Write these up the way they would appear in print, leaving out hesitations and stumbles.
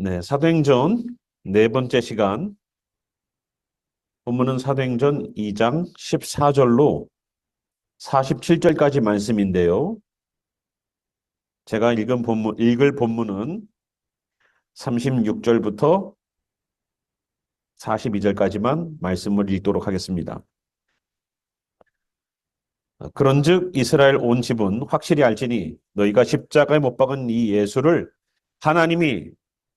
네, 사도행전 네 번째 시간. 본문은 사도행전 2장 14절로 47절까지 말씀인데요. 제가 읽을 본문은 36절부터 42절까지만 말씀을 읽도록 하겠습니다. 그런즉 이스라엘 온 집은 확실히 알지니 너희가 십자가에 못 박은 이 예수를 하나님이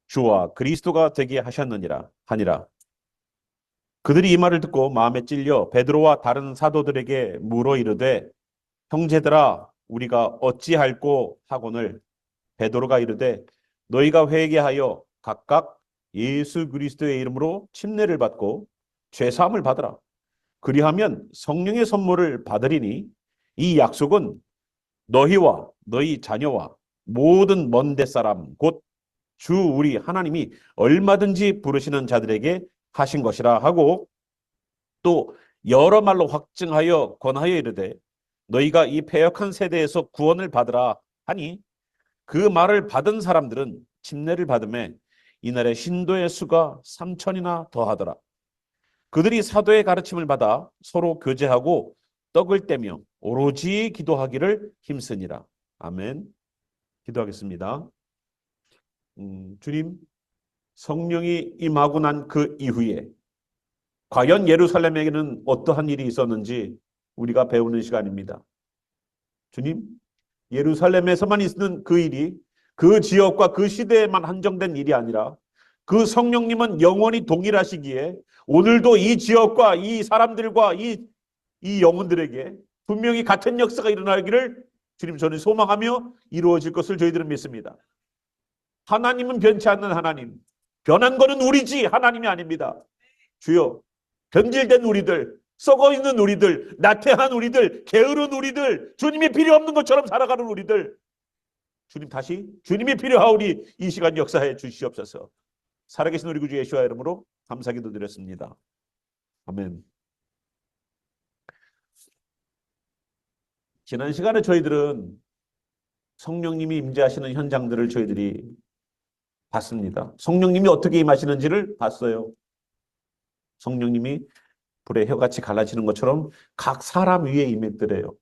주와 그리스도가 되게 하셨느니라 하니라. 그들이 이 말을 듣고 마음에 찔려 베드로와 다른 사도들에게 물어 이르되 형제들아 우리가 어찌할꼬 하거늘 베드로가 이르되 너희가 회개하여 각각 예수 그리스도의 이름으로 침례를 받고 죄 사함을 받으라. 그리하면 성령의 선물을 받으리니 이 약속은 너희와 너희 자녀와 모든 먼데 사람 곧 주 우리 하나님이 얼마든지 부르시는 자들에게 하신 것이라 하고 또 여러 말로 확증하여 권하여 이르되 너희가 이 패역한 세대에서 구원을 받으라 하니 그 말을 받은 사람들은 침례를 받음에 이날의 신도의 수가 3천이나 더하더라. 그들이 사도의 가르침을 받아 서로 교제하고 떡을 떼며 오로지 기도하기를 힘쓰니라. 아멘. 기도하겠습니다. 주님, 성령이 임하고 난 그 이후에 과연 예루살렘에게는 어떠한 일이 있었는지 우리가 배우는 시간입니다. 주님, 예루살렘에서만 있는 그 일이 그 지역과 그 시대에만 한정된 일이 아니라 그 성령님은 영원히 동일하시기에 오늘도 이 지역과 이 사람들과 이 영혼들에게 분명히 같은 역사가 일어나기를 주님 저는 소망하며 이루어질 것을 저희들은 믿습니다. 하나님은 변치 않는 하나님, 변한 거는 우리지 하나님이 아닙니다. 주여, 변질된 우리들, 썩어있는 우리들, 나태한 우리들, 게으른 우리들, 주님이 필요 없는 것처럼 살아가는 우리들, 주님 다시 주님이 필요하오니 이 시간 역사해 주시옵소서. 살아계신 우리 구주 예수와 이름으로 감사기도 드렸습니다. 아멘. 지난 시간에 저희들은 성령님이 임재하시는 현장들을 저희들이 봤습니다. 성령님이 어떻게 임하시는지를 봤어요. 성령님이 불의 혀같이 갈라지는 것처럼 각 사람 위에 임했더래요.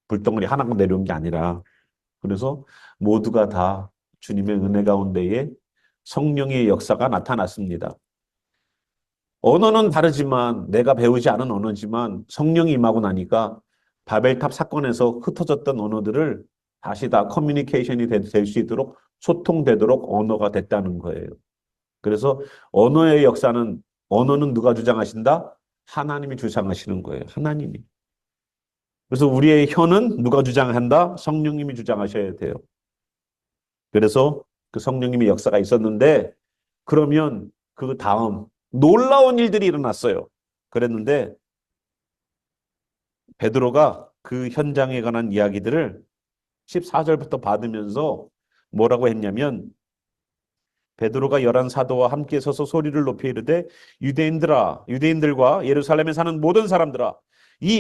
불덩어리 하나가 내려온 게 아니라. 그래서 모두가 다 주님의 은혜 가운데에 성령의 역사가 나타났습니다. 언어는 다르지만 내가 배우지 않은 언어지만 성령이 임하고 나니까 바벨탑 사건에서 흩어졌던 언어들을 다시 다 커뮤니케이션이 될 수 있도록 소통되도록 언어가 됐다는 거예요. 그래서 언어의 역사는 언어는 누가 주장하신다? 하나님이 주장하시는 거예요. 하나님이. 그래서 우리의 혀는 누가 주장한다? 성령님이 주장하셔야 돼요. 그래서 그 성령님의 역사가 있었는데 그러면 그 다음 놀라운 일들이 일어났어요. 그랬는데 베드로가 그 현장에 관한 이야기들을 14절부터 받으면서 뭐라고 했냐면 베드로가 열한 사도와 함께 서서 소리를 높이 이르되 유대인들과 예루살렘에 사는 모든 사람들아 이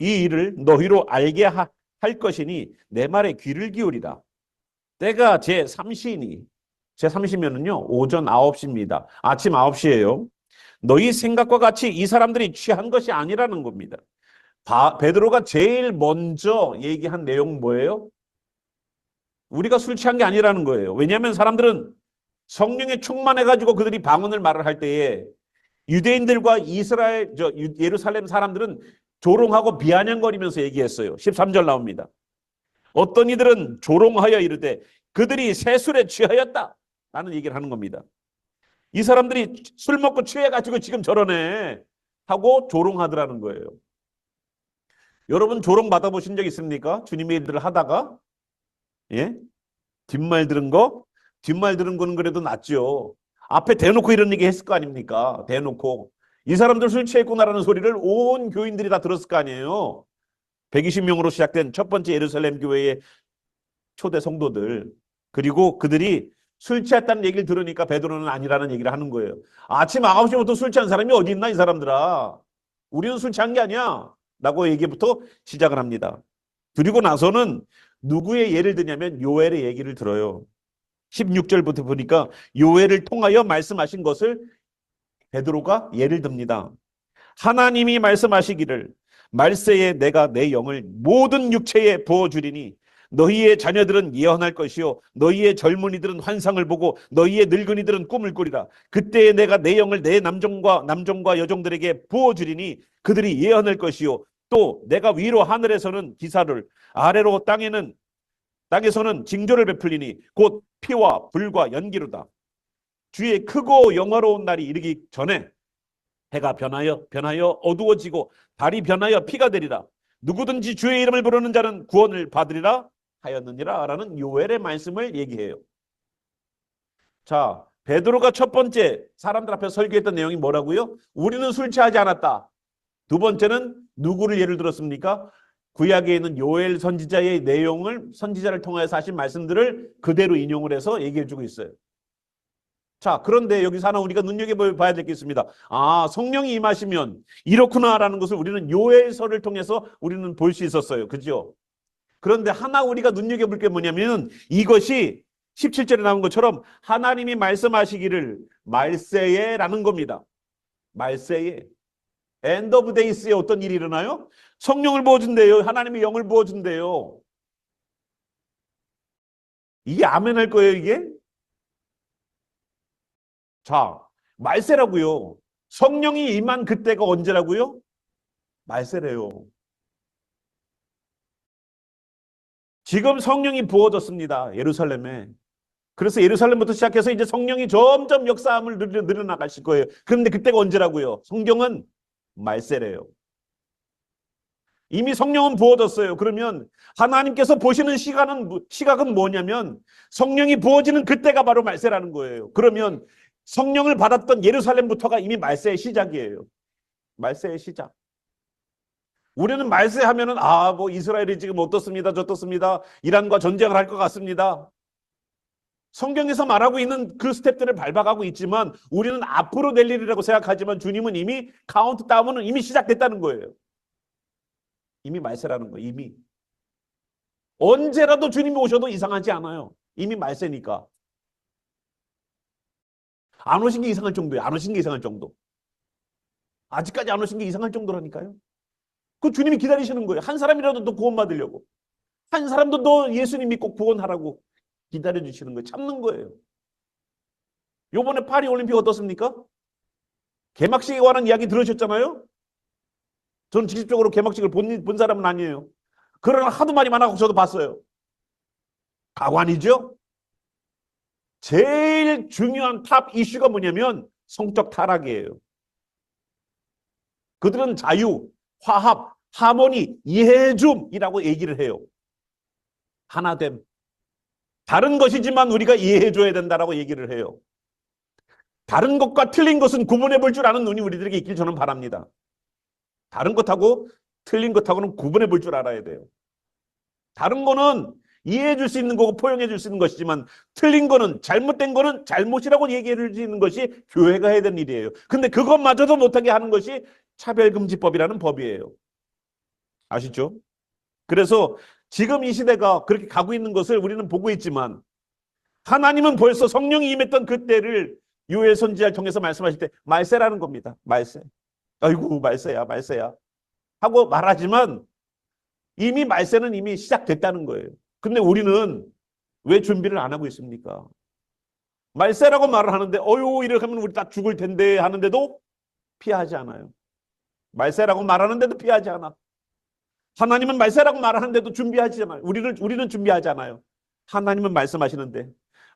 일을 너희로 알게 할 것이니 내 말에 귀를 기울이라. 때가 제3시니 제3시면은요 오전 9시입니다. 아침 9시예요. 너희 생각과 같이 이 사람들이 취한 것이 아니라는 겁니다. 베드로가 제일 먼저 얘기한 내용 뭐예요? 우리가 술 취한 게 아니라는 거예요. 왜냐하면 사람들은 성령에 충만해가지고 그들이 방언을 말을 할 때에 유대인들과 예루살렘 사람들은 조롱하고 비아냥거리면서 얘기했어요. 13절 나옵니다. 어떤 이들은 조롱하여 이르되 그들이 새술에 취하였다 라는 얘기를 하는 겁니다. 이 사람들이 술 먹고 취해가지고 지금 저러네 하고 조롱하더라는 거예요. 여러분 조롱 받아보신 적 있습니까? 주님의 일들을 하다가 예? 뒷말 들은 거는 그래도 낫죠. 앞에 대놓고 이런 얘기 했을 거 아닙니까? 대놓고 이 사람들 술 취했구나라는 소리를 온 교인들이 다 들었을 거 아니에요. 120명으로 시작된 첫 번째 예루살렘 교회의 초대 성도들, 그리고 그들이 술 취했다는 얘기를 들으니까 베드로는 아니라는 얘기를 하는 거예요. 아침 9시부터 술 취한 사람이 어디 있나 이 사람들아. 우리는 술 취한 게 아니야 라고 얘기부터 시작을 합니다. 그리고 나서는 누구의 예를 드냐면 요엘의 얘기를 들어요. 16절부터 보니까 요엘을 통하여 말씀하신 것을 베드로가 예를 듭니다. 하나님이 말씀하시기를 말세에 내가 내 영을 모든 육체에 부어주리니 너희의 자녀들은 예언할 것이요 너희의 젊은이들은 환상을 보고 너희의 늙은이들은 꿈을 꾸리라. 그때에 내가 내 영을 내 남종과 여종들에게 부어주리니 그들이 예언할 것이요 또 내가 위로 하늘에서는 기사를 아래로 땅에서는 징조를 베풀리니 곧 피와 불과 연기로다. 주의 크고 영화로운 날이 이르기 전에 해가 변하여 어두워지고 달이 변하여 피가 되리라. 누구든지 주의 이름을 부르는 자는 구원을 받으리라 하였느니라 라는 요엘의 말씀을 얘기해요. 자, 베드로가 첫 번째 사람들 앞에 설교했던 내용이 뭐라고요? 우리는 술 취하지 않았다. 두 번째는 누구를 예를 들었습니까? 구약에 있는 요엘 선지자의 내용을 선지자를 통해서 하신 말씀들을 그대로 인용을 해서 얘기해 주고 있어요. 자, 그런데 여기서 하나 우리가 눈여겨봐야 될 게 있습니다. 아, 성령이 임하시면 이렇구나라는 것을 우리는 요엘서를 통해서 우리는 볼 수 있었어요. 그죠? 그런데 하나 우리가 눈여겨볼 게 뭐냐면 이것이 17절에 나온 것처럼 하나님이 말씀하시기를 말세에라는 겁니다. 말세에. end of days에 어떤 일이 일어나요? 성령을 부어준대요. 하나님이 영을 부어준대요. 이게 아멘 할 거예요, 이게? 자, 말세라고요. 성령이 임한 그때가 언제라고요? 말세래요. 지금 성령이 부어졌습니다. 예루살렘에. 그래서 예루살렘부터 시작해서 이제 성령이 점점 역사함을 늘어나가실 거예요. 그런데 그때가 언제라고요? 성경은 말세래요. 이미 성령은 부어졌어요. 그러면 하나님께서 보시는 시각은 뭐냐면 성령이 부어지는 그때가 바로 말세라는 거예요. 그러면 성령을 받았던 예루살렘부터가 이미 말세의 시작이에요. 말세의 시작. 우리는 말세 하면은 뭐 이스라엘이 지금 어떻습니다, 저떻습니다. 이란과 전쟁을 할 것 같습니다. 성경에서 말하고 있는 그 스텝들을 밟아가고 있지만 우리는 앞으로 될 일이라고 생각하지만 주님은 이미 카운트다운은 이미 시작됐다는 거예요. 이미 말세라는 거예요. 이미. 언제라도 주님이 오셔도 이상하지 않아요. 이미 말세니까. 안 오신 게 이상할 정도예요. 안 오신 게 이상할 정도. 아직까지 안 오신 게 이상할 정도라니까요. 그 주님이 기다리시는 거예요. 한 사람이라도 더 구원받으려고. 한 사람도 너 예수님 믿고 구원하라고 기다려주시는 거예요. 참는 거예요. 요번에 파리 올림픽 어떻습니까? 개막식에 관한 이야기 들으셨잖아요? 저는 직접적으로 개막식을 본 사람은 아니에요. 그러나 하도 말이 많아서 저도 봤어요. 가관이죠? 제일 중요한 탑 이슈가 뭐냐면 성적 타락이에요. 그들은 자유, 화합, 하모니, 이해해줌이라고 얘기를 해요. 하나됨. 다른 것이지만 우리가 이해해줘야 된다라고 얘기를 해요. 다른 것과 틀린 것은 구분해 볼 줄 아는 눈이 우리들에게 있길 저는 바랍니다. 다른 것하고 틀린 것하고는 구분해 볼 줄 알아야 돼요. 다른 거는 이해해 줄 수 있는 거고 포용해 줄 수 있는 것이지만 틀린 거는 잘못된 거는 잘못이라고 얘기해 줄 수 있는 것이 교회가 해야 되는 일이에요. 근데 그것마저도 못하게 하는 것이 차별금지법이라는 법이에요. 아시죠? 그래서 지금 이 시대가 그렇게 가고 있는 것을 우리는 보고 있지만 하나님은 벌써 성령이 임했던 그때를 요엘 선지자를 통해서 말씀하실 때 말세라는 겁니다. 말세. 아이고 말세야 말세야 하고 말하지만 이미 말세는 이미 시작됐다는 거예요. 근데 우리는 왜 준비를 안 하고 있습니까? 말세라고 말을 하는데 이렇게 하면 우리 다 죽을 텐데 하는데도 피하지 않아요. 말세라고 말하는데도 피하지 않아. 하나님은 말세라고 말하는데도 준비하지 않아요. 우리는 준비하지 않아요. 하나님은 말씀하시는데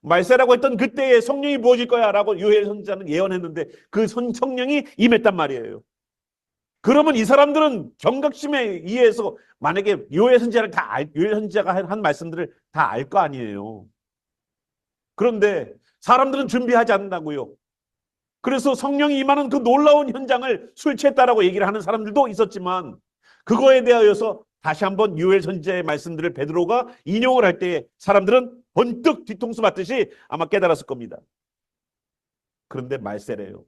말세라고 했던 그때에 성령이 부어질 거야 라고 요엘 선지자는 예언했는데 그 성령이 임했단 말이에요. 그러면 이 사람들은 경각심에 의해서 만약에 요엘 선지자가 한 말씀들을 다 알 거 아니에요. 그런데 사람들은 준비하지 않는다고요. 그래서 성령이 임하는 그 놀라운 현장을 술 취했다라고 얘기를 하는 사람들도 있었지만 그거에 대하여서 다시 한번 요엘 선지자의 말씀들을 베드로가 인용을 할 때에 사람들은 번뜩 뒤통수 맞듯이 아마 깨달았을 겁니다. 그런데 말세래요.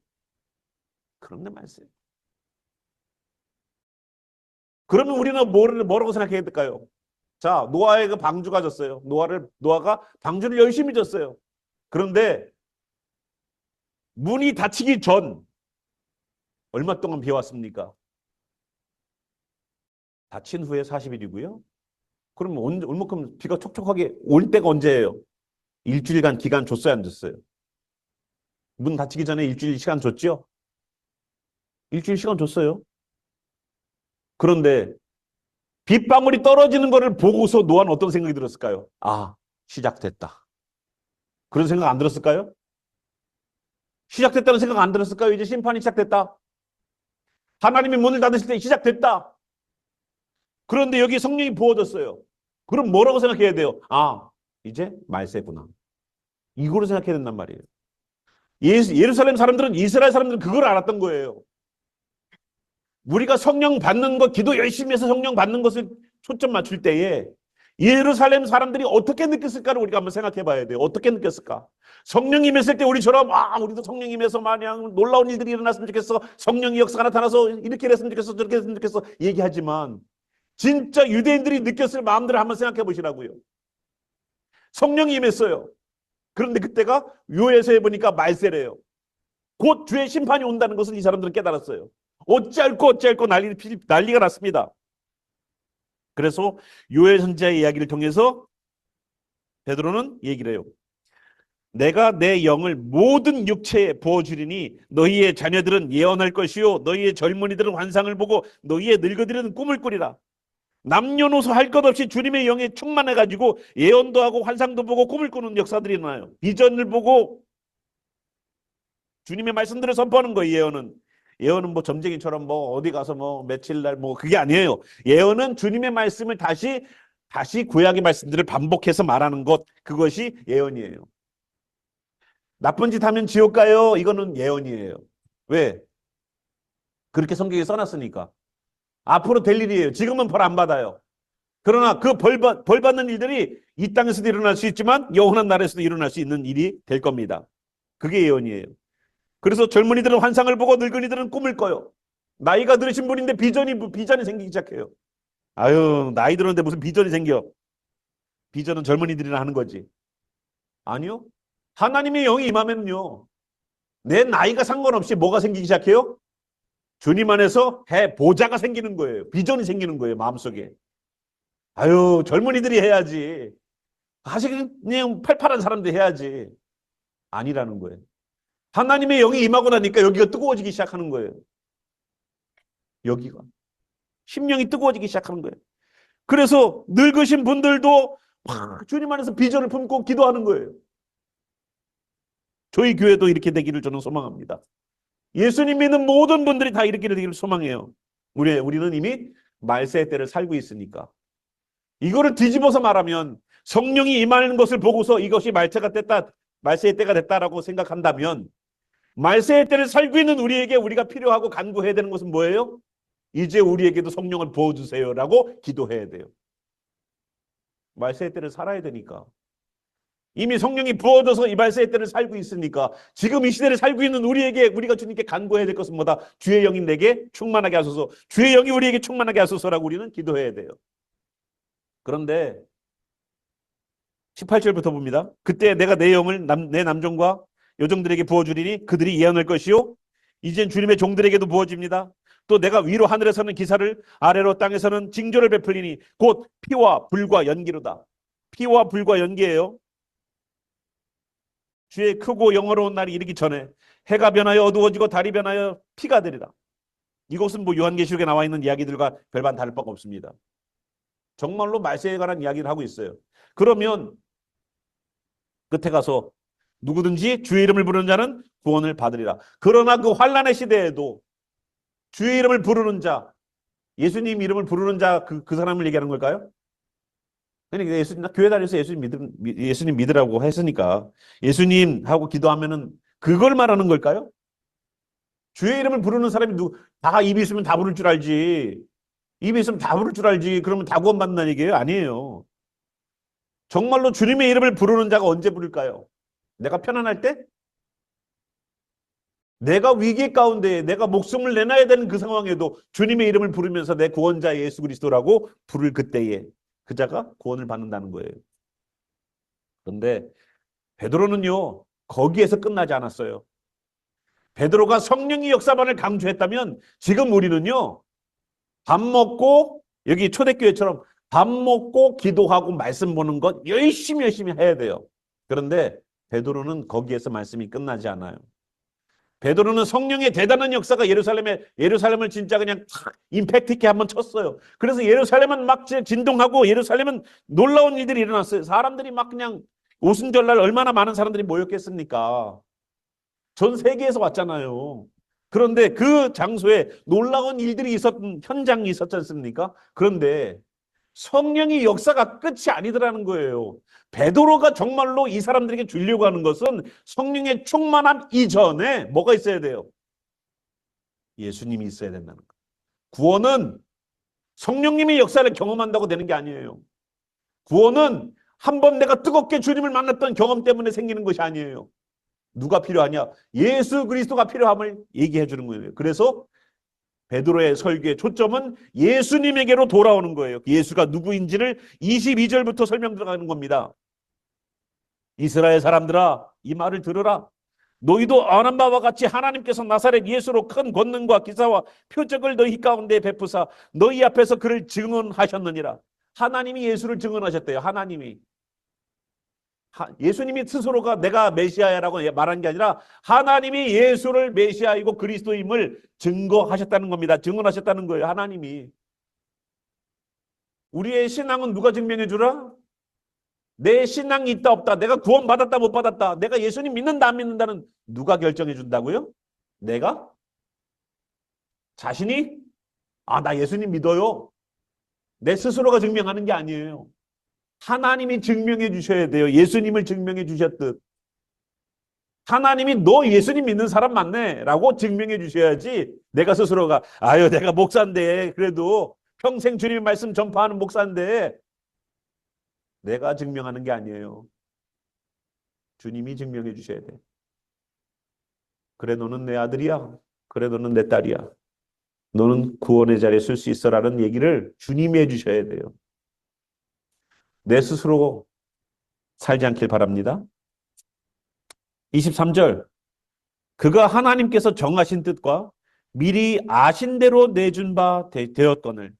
그런데 말세. 그러면 우리는 뭐라고 생각해야 될까요? 자, 노아의 그 방주가 졌어요. 노아가 방주를 열심히 졌어요. 그런데 문이 닫히기 전 얼마 동안 비왔습니까? 닫힌 후에 40일이고요. 그럼 얼마큼 비가 촉촉하게 올 때가 언제예요? 일주일간 기간 줬어요, 안 줬어요? 문 닫히기 전에 일주일 시간 줬죠? 일주일 시간 줬어요. 그런데 빗방울이 떨어지는 것을 보고서 노아는 어떤 생각이 들었을까요? 아, 시작됐다. 그런 생각 안 들었을까요? 시작됐다는 생각 안 들었을까요? 이제 심판이 시작됐다. 하나님이 문을 닫으실 때 시작됐다. 그런데 여기 성령이 부어졌어요. 그럼 뭐라고 생각해야 돼요? 아, 이제 말세구나. 이거로 생각해야 된단 말이에요. 예루살렘 사람들은, 이스라엘 사람들은 그걸 알았던 거예요. 우리가 성령 받는 것, 기도 열심히 해서 성령 받는 것을 초점 맞출 때에 예루살렘 사람들이 어떻게 느꼈을까를 우리가 한번 생각해 봐야 돼요. 어떻게 느꼈을까? 성령이 임했을 때 우리처럼, 우리도 성령이 임해서 마냥 놀라운 일들이 일어났으면 좋겠어. 성령의 역사가 나타나서 이렇게 했으면 좋겠어. 저렇게 했으면 좋겠어. 얘기하지만 진짜 유대인들이 느꼈을 마음들을 한번 생각해 보시라고요. 성령이 임했어요. 그런데 그때가 요에서에 보니까 말세래요. 곧 주의 심판이 온다는 것을 이 사람들은 깨달았어요. 어찌할꼬 난리가 났습니다. 그래서 요엘 선지자의 이야기를 통해서 베드로는 얘기를 해요. 내가 내 영을 모든 육체에 부어주리니 너희의 자녀들은 예언할 것이요 너희의 젊은이들은 환상을 보고 너희의 늙은이들은 꿈을 꾸리라. 남녀노소 할 것 없이 주님의 영에 충만해가지고 예언도 하고 환상도 보고 꿈을 꾸는 역사들이 일어나요. 비전을 보고 주님의 말씀들을 선포하는 거예요. 예언은 뭐 점쟁이처럼 뭐 어디 가서 뭐 며칠 날 뭐 그게 아니에요. 예언은 주님의 말씀을 다시 구약의 말씀들을 반복해서 말하는 것, 그것이 예언이에요. 나쁜 짓 하면 지옥 가요. 이거는 예언이에요. 왜? 그렇게 성경에 써놨으니까. 앞으로 될 일이에요. 지금은 벌 안 받아요. 그러나 그 벌 받는 일들이 이 땅에서도 일어날 수 있지만 영원한 나라에서도 일어날 수 있는 일이 될 겁니다. 그게 예언이에요. 그래서 젊은이들은 환상을 보고 늙은이들은 꿈을 꿔요. 나이가 들으신 분인데 비전이 생기기 시작해요. 아유, 나이 들었는데 무슨 비전이 생겨? 비전은 젊은이들이나 하는 거지. 아니요. 하나님의 영이 임하면요. 내 나이가 상관없이 뭐가 생기기 시작해요? 주님 안에서 보자가 생기는 거예요. 비전이 생기는 거예요. 마음속에. 아유, 젊은이들이 해야지. 사실 그냥 팔팔한 사람들이 해야지. 아니라는 거예요. 하나님의 영이 임하고 나니까 여기가 뜨거워지기 시작하는 거예요. 여기가. 심령이 뜨거워지기 시작하는 거예요. 그래서 늙으신 분들도 주님 안에서 비전을 품고 기도하는 거예요. 저희 교회도 이렇게 되기를 저는 소망합니다. 예수님 믿는 모든 분들이 다 이렇게 되기를 소망해요. 우리는 이미 말세의 때를 살고 있으니까. 이거를 뒤집어서 말하면 성령이 임하는 것을 보고서 이것이 말세의 때가 됐다라고 생각한다면 말세의 때를 살고 있는 우리에게 우리가 필요하고 간구해야 되는 것은 뭐예요? 이제 우리에게도 성령을 부어주세요라고 기도해야 돼요. 말세의 때를 살아야 되니까. 이미 성령이 부어져서 이 말세의 때를 살고 있으니까 지금 이 시대를 살고 있는 우리가 주님께 간구해야 될 것은 뭐다? 주의 영이 내게 충만하게 하소서. 주의 영이 우리에게 충만하게 하소서라고 우리는 기도해야 돼요. 그런데 18절부터 봅니다. 그때 내가 내 영을 내 남종과 여종들에게 부어주리니 그들이 예언할 것이요 이젠 주님의 종들에게도 부어집니다. 또 내가 위로 하늘에서는 기사를 아래로 땅에서는 징조를 베풀리니 곧 피와 불과 연기로다. 피와 불과 연기예요. 주의 크고 영어로운 날이 이르기 전에 해가 변하여 어두워지고 달이 변하여 피가 되리라. 이것은 뭐 요한계시록에 나와 있는 이야기들과 별반 다를 바가 없습니다. 정말로 말세에 관한 이야기를 하고 있어요. 그러면 끝에 가서 누구든지 주의 이름을 부르는 자는 구원을 받으리라. 그러나 그 환난의 시대에도 주의 이름을 부르는 자, 예수님 이름을 부르는 자, 그 사람을 얘기하는 걸까요? 그러니까 교회 다니면서 예수님 믿으라고 했으니까 예수님 하고 기도하면은 그걸 말하는 걸까요? 주의 이름을 부르는 사람이 다 입이 있으면 다 부를 줄 알지. 입이 있으면 다 부를 줄 알지. 그러면 다 구원받는다는 얘기예요? 아니에요. 정말로 주님의 이름을 부르는 자가 언제 부를까요? 내가 편안할 때? 내가 위기 가운데 내가 목숨을 내놔야 되는 그 상황에도 주님의 이름을 부르면서 내 구원자 예수 그리스도라고 부를 그때에 그 자가 구원을 받는다는 거예요. 그런데 베드로는요, 거기에서 끝나지 않았어요. 베드로가 성령의 역사만을 강조했다면 지금 우리는요, 밥 먹고 여기 초대교회처럼 밥 먹고 기도하고 말씀 보는 것 열심히 해야 돼요. 그런데 베드로는 거기에서 말씀이 끝나지 않아요. 베드로는 성령의 대단한 역사가 예루살렘을 진짜 그냥 탁 임팩트 있게 한번 쳤어요. 그래서 예루살렘은 막 진동하고 예루살렘은 놀라운 일들이 일어났어요. 사람들이 막 그냥 오순절날 얼마나 많은 사람들이 모였겠습니까? 전 세계에서 왔잖아요. 그런데 그 장소에 놀라운 일들이 현장이 있었지 않습니까? 그런데 성령의 역사가 끝이 아니더라는 거예요. 베드로가 정말로 이 사람들에게 주려고 하는 것은 성령의 충만함 이전에 뭐가 있어야 돼요? 예수님이 있어야 된다는 거예요. 구원은 성령님의 역사를 경험한다고 되는 게 아니에요. 구원은 한번 내가 뜨겁게 주님을 만났던 경험 때문에 생기는 것이 아니에요. 누가 필요하냐? 예수 그리스도가 필요함을 얘기해 주는 거예요. 그래서 베드로의 설교의 초점은 예수님에게로 돌아오는 거예요. 예수가 누구인지를 22절부터 설명 들어가는 겁니다. 이스라엘 사람들아, 이 말을 들으라. 너희도 아는 바와 같이 하나님께서 나사렛 예수로 큰 권능과 기사와 표적을 너희 가운데 베푸사 너희 앞에서 그를 증언하셨느니라. 하나님이 예수를 증언하셨대요. 하나님이. 예수님이 스스로가 내가 메시아라고 말한 게 아니라 하나님이 예수를 메시아이고 그리스도임을 증거하셨다는 겁니다. 증언하셨다는 거예요. 하나님이. 우리의 신앙은 누가 증명해 주라? 내 신앙이 있다 없다, 내가 구원받았다 못 받았다, 내가 예수님 믿는다 안 믿는다는 누가 결정해 준다고요? 내가? 자신이? 나 예수님 믿어요. 내 스스로가 증명하는 게 아니에요. 하나님이 증명해 주셔야 돼요. 예수님을 증명해 주셨듯. 하나님이 너 예수님 믿는 사람 맞네 라고 증명해 주셔야지 내가 스스로가 내가 목사인데 그래도 평생 주님의 말씀 전파하는 목사인데 내가 증명하는 게 아니에요. 주님이 증명해 주셔야 돼. 그래 너는 내 아들이야. 그래 너는 내 딸이야. 너는 구원의 자리에 쓸 수 있어라는 얘기를 주님이 해주셔야 돼요. 내 스스로 살지 않길 바랍니다. 23절 그가 하나님께서 정하신 뜻과 미리 아신 대로 내준 바 되었거늘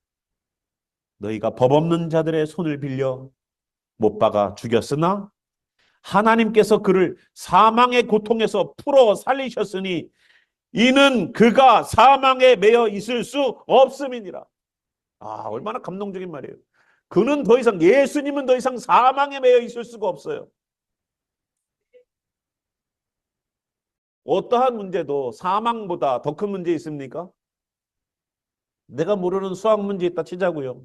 너희가 법 없는 자들의 손을 빌려 못 박아 죽였으나 하나님께서 그를 사망의 고통에서 풀어 살리셨으니 이는 그가 사망에 매여 있을 수 없음이니라. 얼마나 감동적인 말이에요. 그는 더 이상, 예수님은 더 이상 사망에 매여 있을 수가 없어요. 어떠한 문제도 사망보다 더 큰 문제 있습니까? 내가 모르는 수학 문제 있다 치자고요.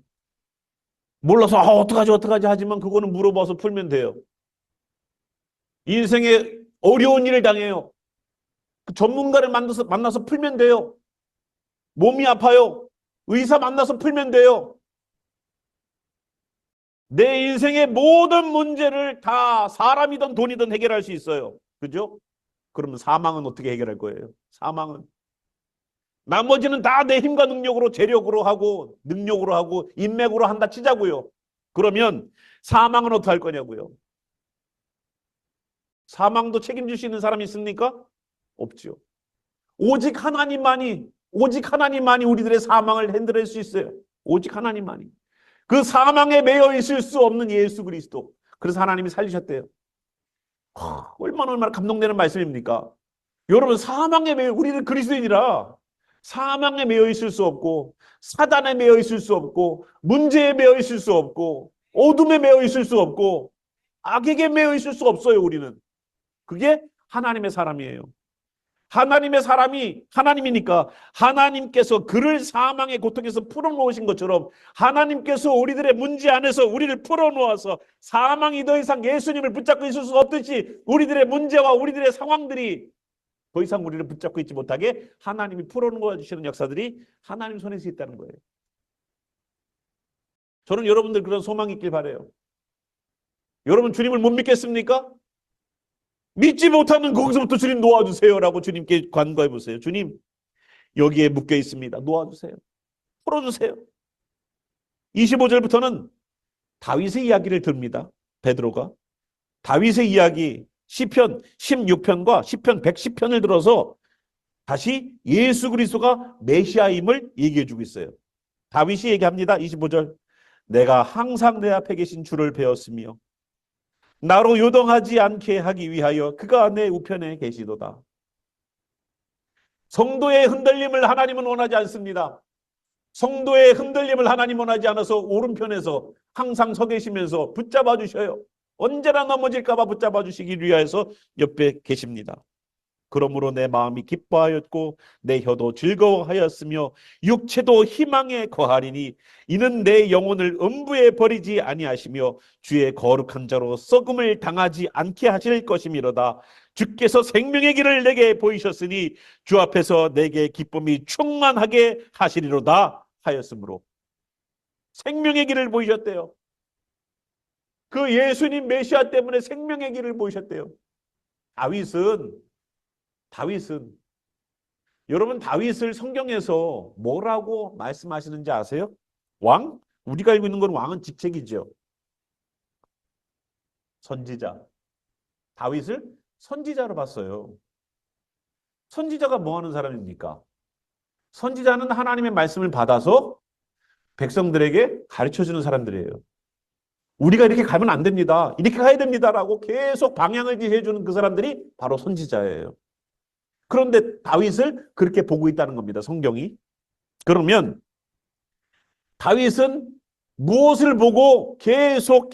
몰라서 어떡하지 하지만 그거는 물어봐서 풀면 돼요. 인생에 어려운 일을 당해요. 그 전문가를 만나서 풀면 돼요. 몸이 아파요. 의사 만나서 풀면 돼요. 내 인생의 모든 문제를 다 사람이든 돈이든 해결할 수 있어요. 그죠? 그러면 사망은 어떻게 해결할 거예요? 사망은 나머지는 다 내 힘과 능력으로, 재력으로 하고 능력으로 하고 인맥으로 한다 치자고요. 그러면 사망은 어떻게 할 거냐고요? 사망도 책임질 수 있는 사람이 있습니까? 없죠. 오직 하나님만이 우리들의 사망을 핸들할 수 있어요. 오직 하나님만이. 그 사망에 매여 있을 수 없는 예수 그리스도. 그래서 하나님이 살리셨대요. 얼마나 감동되는 말씀입니까? 여러분, 우리는 그리스도인이라 사망에 매여 있을 수 없고 사단에 매여 있을 수 없고 문제에 매여 있을 수 없고 어둠에 매여 있을 수 없고 악에게 매여 있을 수 없어요. 우리는. 그게 하나님의 사람이에요. 하나님의 사람이 하나님이니까 하나님께서 그를 사망의 고통에서 풀어놓으신 것처럼 하나님께서 우리들의 문제 안에서 우리를 풀어놓아서 사망이 더 이상 예수님을 붙잡고 있을 수 없듯이 우리들의 문제와 우리들의 상황들이 더 이상 우리를 붙잡고 있지 못하게 하나님이 풀어놓아 주시는 역사들이 하나님 손에서 있다는 거예요. 저는 여러분들 그런 소망이 있길 바라요. 여러분 주님을 못 믿겠습니까? 믿지 못하는 거기서부터 주님 놓아주세요라고 주님께 간구해 보세요. 주님 여기에 묶여 있습니다. 놓아주세요. 풀어주세요. 25절부터는 다윗의 이야기를 듭니다. 베드로가 다윗의 이야기 시편 16편과 시편 110편을 들어서 다시 예수 그리스도가 메시아임을 얘기해 주고 있어요. 다윗이 얘기합니다. 25절. 내가 항상 내 앞에 계신 주를 배웠으며 나로 요동하지 않게 하기 위하여 그가 내 우편에 계시도다. 성도의 흔들림을 하나님은 원하지 않습니다. 성도의 흔들림을 하나님 원하지 않아서 오른편에서 항상 서 계시면서 붙잡아 주셔요. 언제나 넘어질까 봐 붙잡아 주시기 위해서 옆에 계십니다. 그러므로 내 마음이 기뻐하였고 내 혀도 즐거워하였으며 육체도 희망에 거하리니 이는 내 영혼을 음부에 버리지 아니하시며 주의 거룩한 자로 썩음을 당하지 않게 하실 것이미로다. 주께서 생명의 길을 내게 보이셨으니 주 앞에서 내게 기쁨이 충만하게 하시리로다 하였으므로 생명의 길을 보이셨대요. 그 예수님 메시아 때문에 생명의 길을 보이셨대요. 다윗은 여러분 다윗을 성경에서 뭐라고 말씀하시는지 아세요? 왕? 우리가 알고 있는 건 왕은 직책이죠. 선지자. 다윗을 선지자로 봤어요. 선지자가 뭐 하는 사람입니까? 선지자는 하나님의 말씀을 받아서 백성들에게 가르쳐주는 사람들이에요. 우리가 이렇게 가면 안 됩니다. 이렇게 가야 됩니다라고 계속 방향을 지시해주는 그 사람들이 바로 선지자예요. 그런데 다윗을 그렇게 보고 있다는 겁니다. 성경이. 그러면 다윗은 무엇을 보고 계속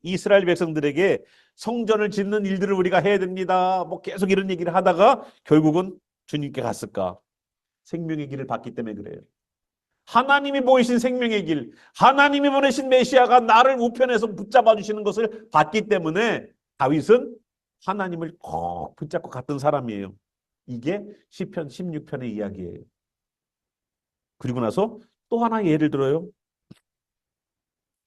이스라엘 백성들에게 성전을 짓는 일들을 우리가 해야 됩니다. 뭐 계속 이런 얘기를 하다가 결국은 주님께 갔을까? 생명의 길을 봤기 때문에 그래요. 하나님이 보이신 생명의 길, 하나님이 보내신 메시아가 나를 우편에서 붙잡아 주시는 것을 봤기 때문에 다윗은 하나님을 꼭 붙잡고 갔던 사람이에요. 이게 시편 16편의 이야기예요. 그리고 나서 또 하나 예를 들어요.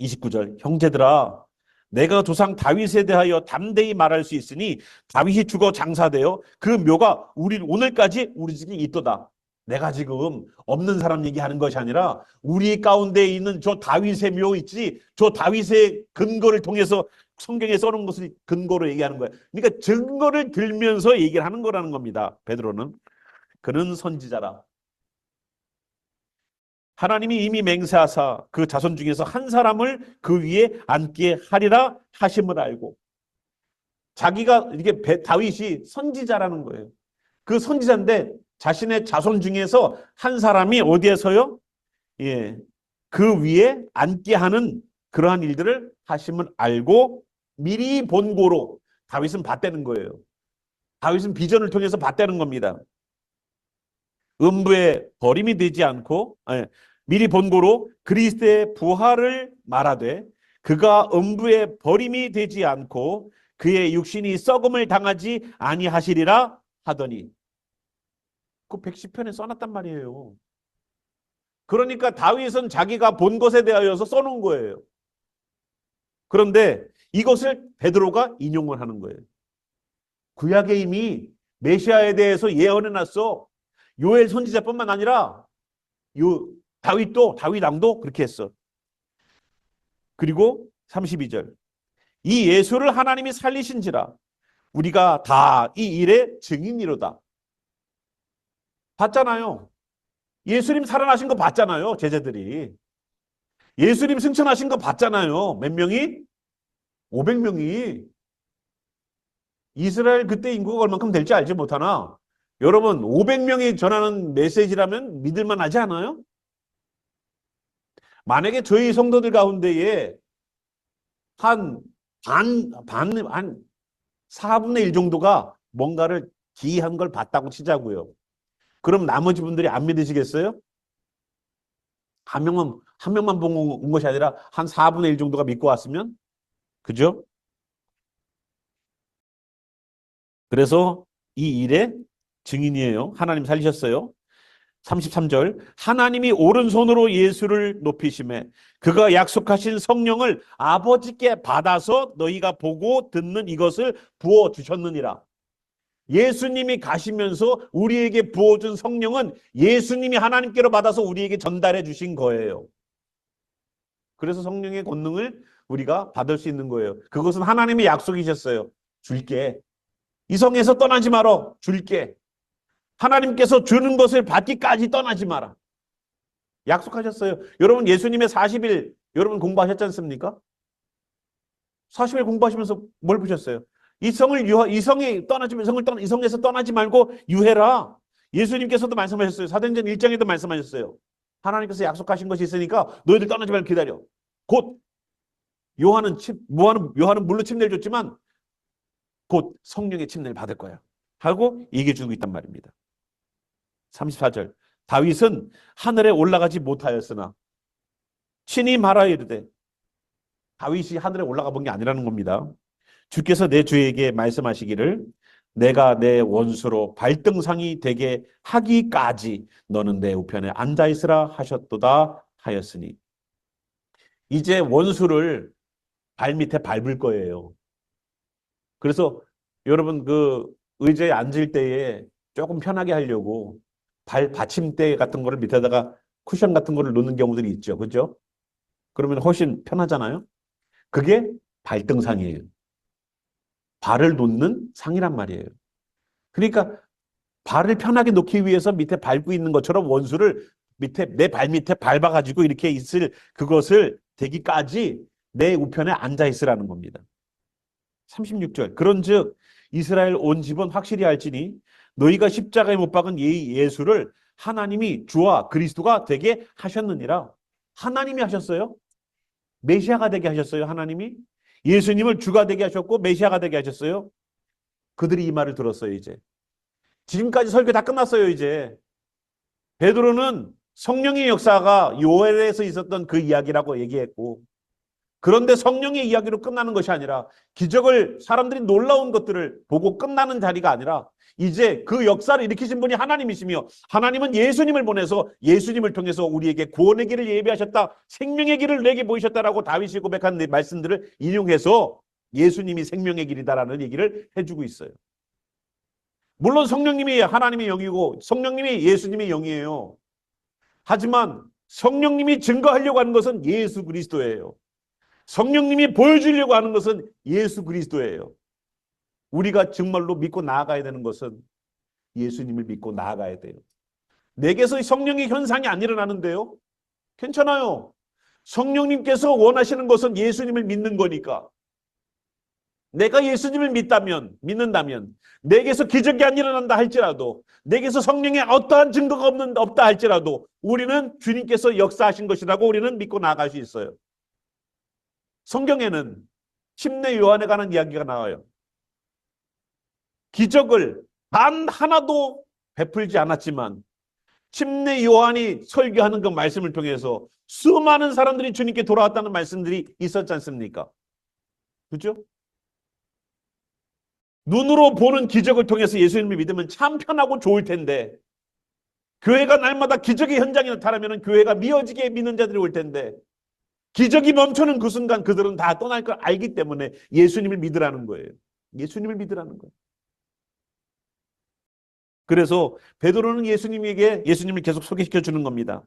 29절. 형제들아 내가 조상 다윗에 대하여 담대히 말할 수 있으니 다윗이 죽어 장사되어 그 묘가 우리 오늘까지 우리 집에 있도다. 내가 지금 없는 사람 얘기하는 것이 아니라 우리 가운데 있는 저 다윗의 묘 있지, 저 다윗의 근거를 통해서 성경에 써놓은 것을 근거로 얘기하는 거예요. 그러니까 증거를 들면서 얘기를 하는 거라는 겁니다. 베드로는. 그는 선지자라. 하나님이 이미 맹세하사 그 자손 중에서 한 사람을 그 위에 앉게 하리라 하심을 알고, 자기가 이게 다윗이 선지자라는 거예요. 그 선지자인데 자신의 자손 중에서 한 사람이 어디에서요? 예, 그 위에 앉게 하는 그러한 일들을 하심을 알고 미리 본고로 다윗은 봤다는 거예요. 다윗은 비전을 통해서 봤다는 겁니다. 음부의 버림이 되지 않고 미리 본고로 그리스도의 부활을 말하되 그가 음부의 버림이 되지 않고 그의 육신이 썩음을 당하지 아니하시리라 하더니, 그 110편에 써놨단 말이에요. 그러니까 다윗은 자기가 본 것에 대하여서 써놓은 거예요. 그런데 이것을 베드로가 인용을 하는 거예요. 구약에 이미 메시아에 대해서 예언해놨어. 요엘 선지자뿐만 아니라 다윗 왕도 그렇게 했어. 그리고 32절. 이 예수를 하나님이 살리신지라 우리가 다 이 일의 증인이로다. 봤잖아요. 예수님 살아나신 거 봤잖아요. 제자들이. 예수님 승천하신 거 봤잖아요. 몇 명이? 500명이. 이스라엘 그때 인구가 얼만큼 될지 알지 못하나 여러분 500명이 전하는 메시지라면 믿을만 하지 않아요? 만약에 저희 성도들 가운데에 한 4분의 1 정도가 뭔가를 기이한 걸 봤다고 치자고요. 그럼 나머지 분들이 안 믿으시겠어요? 한 명만 본 것이 아니라 한 4분의 1 정도가 믿고 왔으면? 그죠? 그래서 이 일의 증인이에요. 하나님 살리셨어요. 33절. 하나님이 오른손으로 예수를 높이심에 그가 약속하신 성령을 아버지께 받아서 너희가 보고 듣는 이것을 부어주셨느니라. 예수님이 가시면서 우리에게 부어준 성령은 예수님이 하나님께로 받아서 우리에게 전달해 주신 거예요. 그래서 성령의 권능을 우리가 받을 수 있는 거예요. 그것은 하나님의 약속이셨어요. 줄게. 이성에서 떠나지 마라. 줄게. 하나님께서 주는 것을 받기까지 떠나지 마라. 약속하셨어요. 여러분 예수님의 40일 여러분 공부하셨지 않습니까? 40일 공부하시면서 뭘 보셨어요? 이성이 떠나지 이성에서 떠나지 말고 유해라. 예수님께서도 말씀하셨어요. 사도행전 1장에도 말씀하셨어요. 하나님께서 약속하신 것이 있으니까 너희들 떠나지 말고 기다려. 곧 요한은 물로 침례를 줬지만 곧 성령의 침례를 받을 거야. 하고 얘기해 주고 있단 말입니다. 34절. 다윗은 하늘에 올라가지 못하였으나 친히 말하여 이르되, 다윗이 하늘에 올라가 본 게 아니라는 겁니다. 주께서 내 주에게 말씀하시기를 내가 내 원수로 발등상이 되게 하기까지 너는 내 우편에 앉아 있으라 하셨도다 하였으니, 이제 원수를 발밑에 밟을 거예요. 그래서 여러분 그 의자에 앉을 때에 조금 편하게 하려고 발 받침대 같은 거를 밑에다가 쿠션 같은 거를 놓는 경우들이 있죠. 그죠? 그러면 훨씬 편하잖아요. 그게 발등상이에요. 발을 놓는 상이란 말이에요. 그러니까 발을 편하게 놓기 위해서 밑에 밟고 있는 것처럼 원수를 내 발 밑에 밟아가지고 이렇게 있을 그것을 되기까지 내 우편에 앉아 있으라는 겁니다. 36절. 그런즉 이스라엘 온 집은 확실히 알지니 너희가 십자가에 못 박은 이 예수를 하나님이 주와 그리스도가 되게 하셨느니라. 하나님이 하셨어요. 메시아가 되게 하셨어요. 하나님이 예수님을 주가 되게 하셨고 메시아가 되게 하셨어요. 그들이 이 말을 들었어요. 이제 지금까지 설교 다 끝났어요. 이제 베드로는 성령의 역사가 요엘에서 있었던 그 이야기라고 얘기했고, 그런데 성령의 이야기로 끝나는 것이 아니라 기적을 사람들이 놀라운 것들을 보고 끝나는 자리가 아니라 이제 그 역사를 일으키신 분이 하나님이시며 하나님은 예수님을 보내서 예수님을 통해서 우리에게 구원의 길을 예비하셨다, 생명의 길을 내게 보이셨다라고 다윗이 고백한 말씀들을 인용해서 예수님이 생명의 길이다라는 얘기를 해주고 있어요. 물론 성령님이 하나님의 영이고 성령님이 예수님의 영이에요. 하지만 성령님이 증거하려고 하는 것은 예수 그리스도예요. 성령님이 보여주려고 하는 것은 예수 그리스도예요. 우리가 정말로 믿고 나아가야 되는 것은 예수님을 믿고 나아가야 돼요. 내게서 성령의 현상이 안 일어나는데요. 괜찮아요. 성령님께서 원하시는 것은 예수님을 믿는 거니까. 내가 예수님을 믿는다면 내게서 기적이 안 일어난다 할지라도, 내게서 성령의 어떠한 증거가 없다 할지라도 우리는 주님께서 역사하신 것이라고 우리는 믿고 나아갈 수 있어요. 성경에는 침례 요한에 관한 이야기가 나와요. 기적을 단 하나도 베풀지 않았지만 침례 요한이 설교하는 그 말씀을 통해서 수많은 사람들이 주님께 돌아왔다는 말씀들이 있었지 않습니까? 그렇죠? 눈으로 보는 기적을 통해서 예수님을 믿으면 참 편하고 좋을 텐데, 교회가 날마다 기적의 현장이 나타나면 교회가 미어지게 믿는 자들이 올 텐데, 기적이 멈추는 그 순간 그들은 다 떠날 걸 알기 때문에 예수님을 믿으라는 거예요. 예수님을 믿으라는 거예요. 그래서 베드로는 예수님을 계속 소개시켜 주는 겁니다.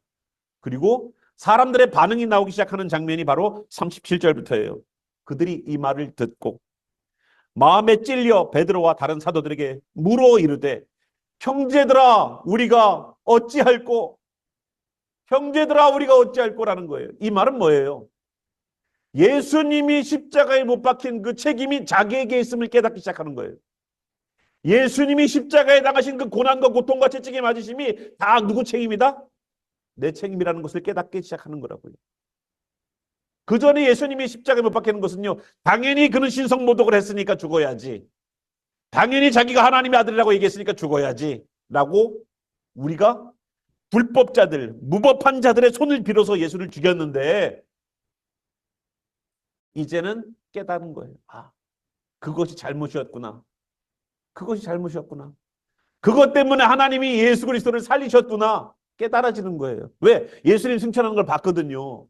그리고 사람들의 반응이 나오기 시작하는 장면이 바로 37절부터예요. 그들이 이 말을 듣고 마음에 찔려 베드로와 다른 사도들에게 물어 이르되, 형제들아 우리가 어찌할꼬? 형제들아 우리가 어찌할꼬라는 거예요. 이 말은 뭐예요? 예수님이 십자가에 못 박힌 그 책임이 자기에게 있음을 깨닫기 시작하는 거예요. 예수님이 십자가에 당하신 그 고난과 고통과 채찍에 맞으심이 다 누구 책임이다? 내 책임이라는 것을 깨닫기 시작하는 거라고요. 그 전에 예수님이 십자가에 못 박히는 것은요, 당연히 그는 신성모독을 했으니까 죽어야지, 당연히 자기가 하나님의 아들이라고 얘기했으니까 죽어야지 라고 우리가 불법자들, 무법한 자들의 손을 빌어서 예수를 죽였는데, 이제는 깨달은 거예요. 아, 그것이 잘못이었구나. 그것이 잘못이었구나. 그것 때문에 하나님이 예수 그리스도를 살리셨구나. 깨달아지는 거예요. 왜? 예수님 승천하는 걸 봤거든요.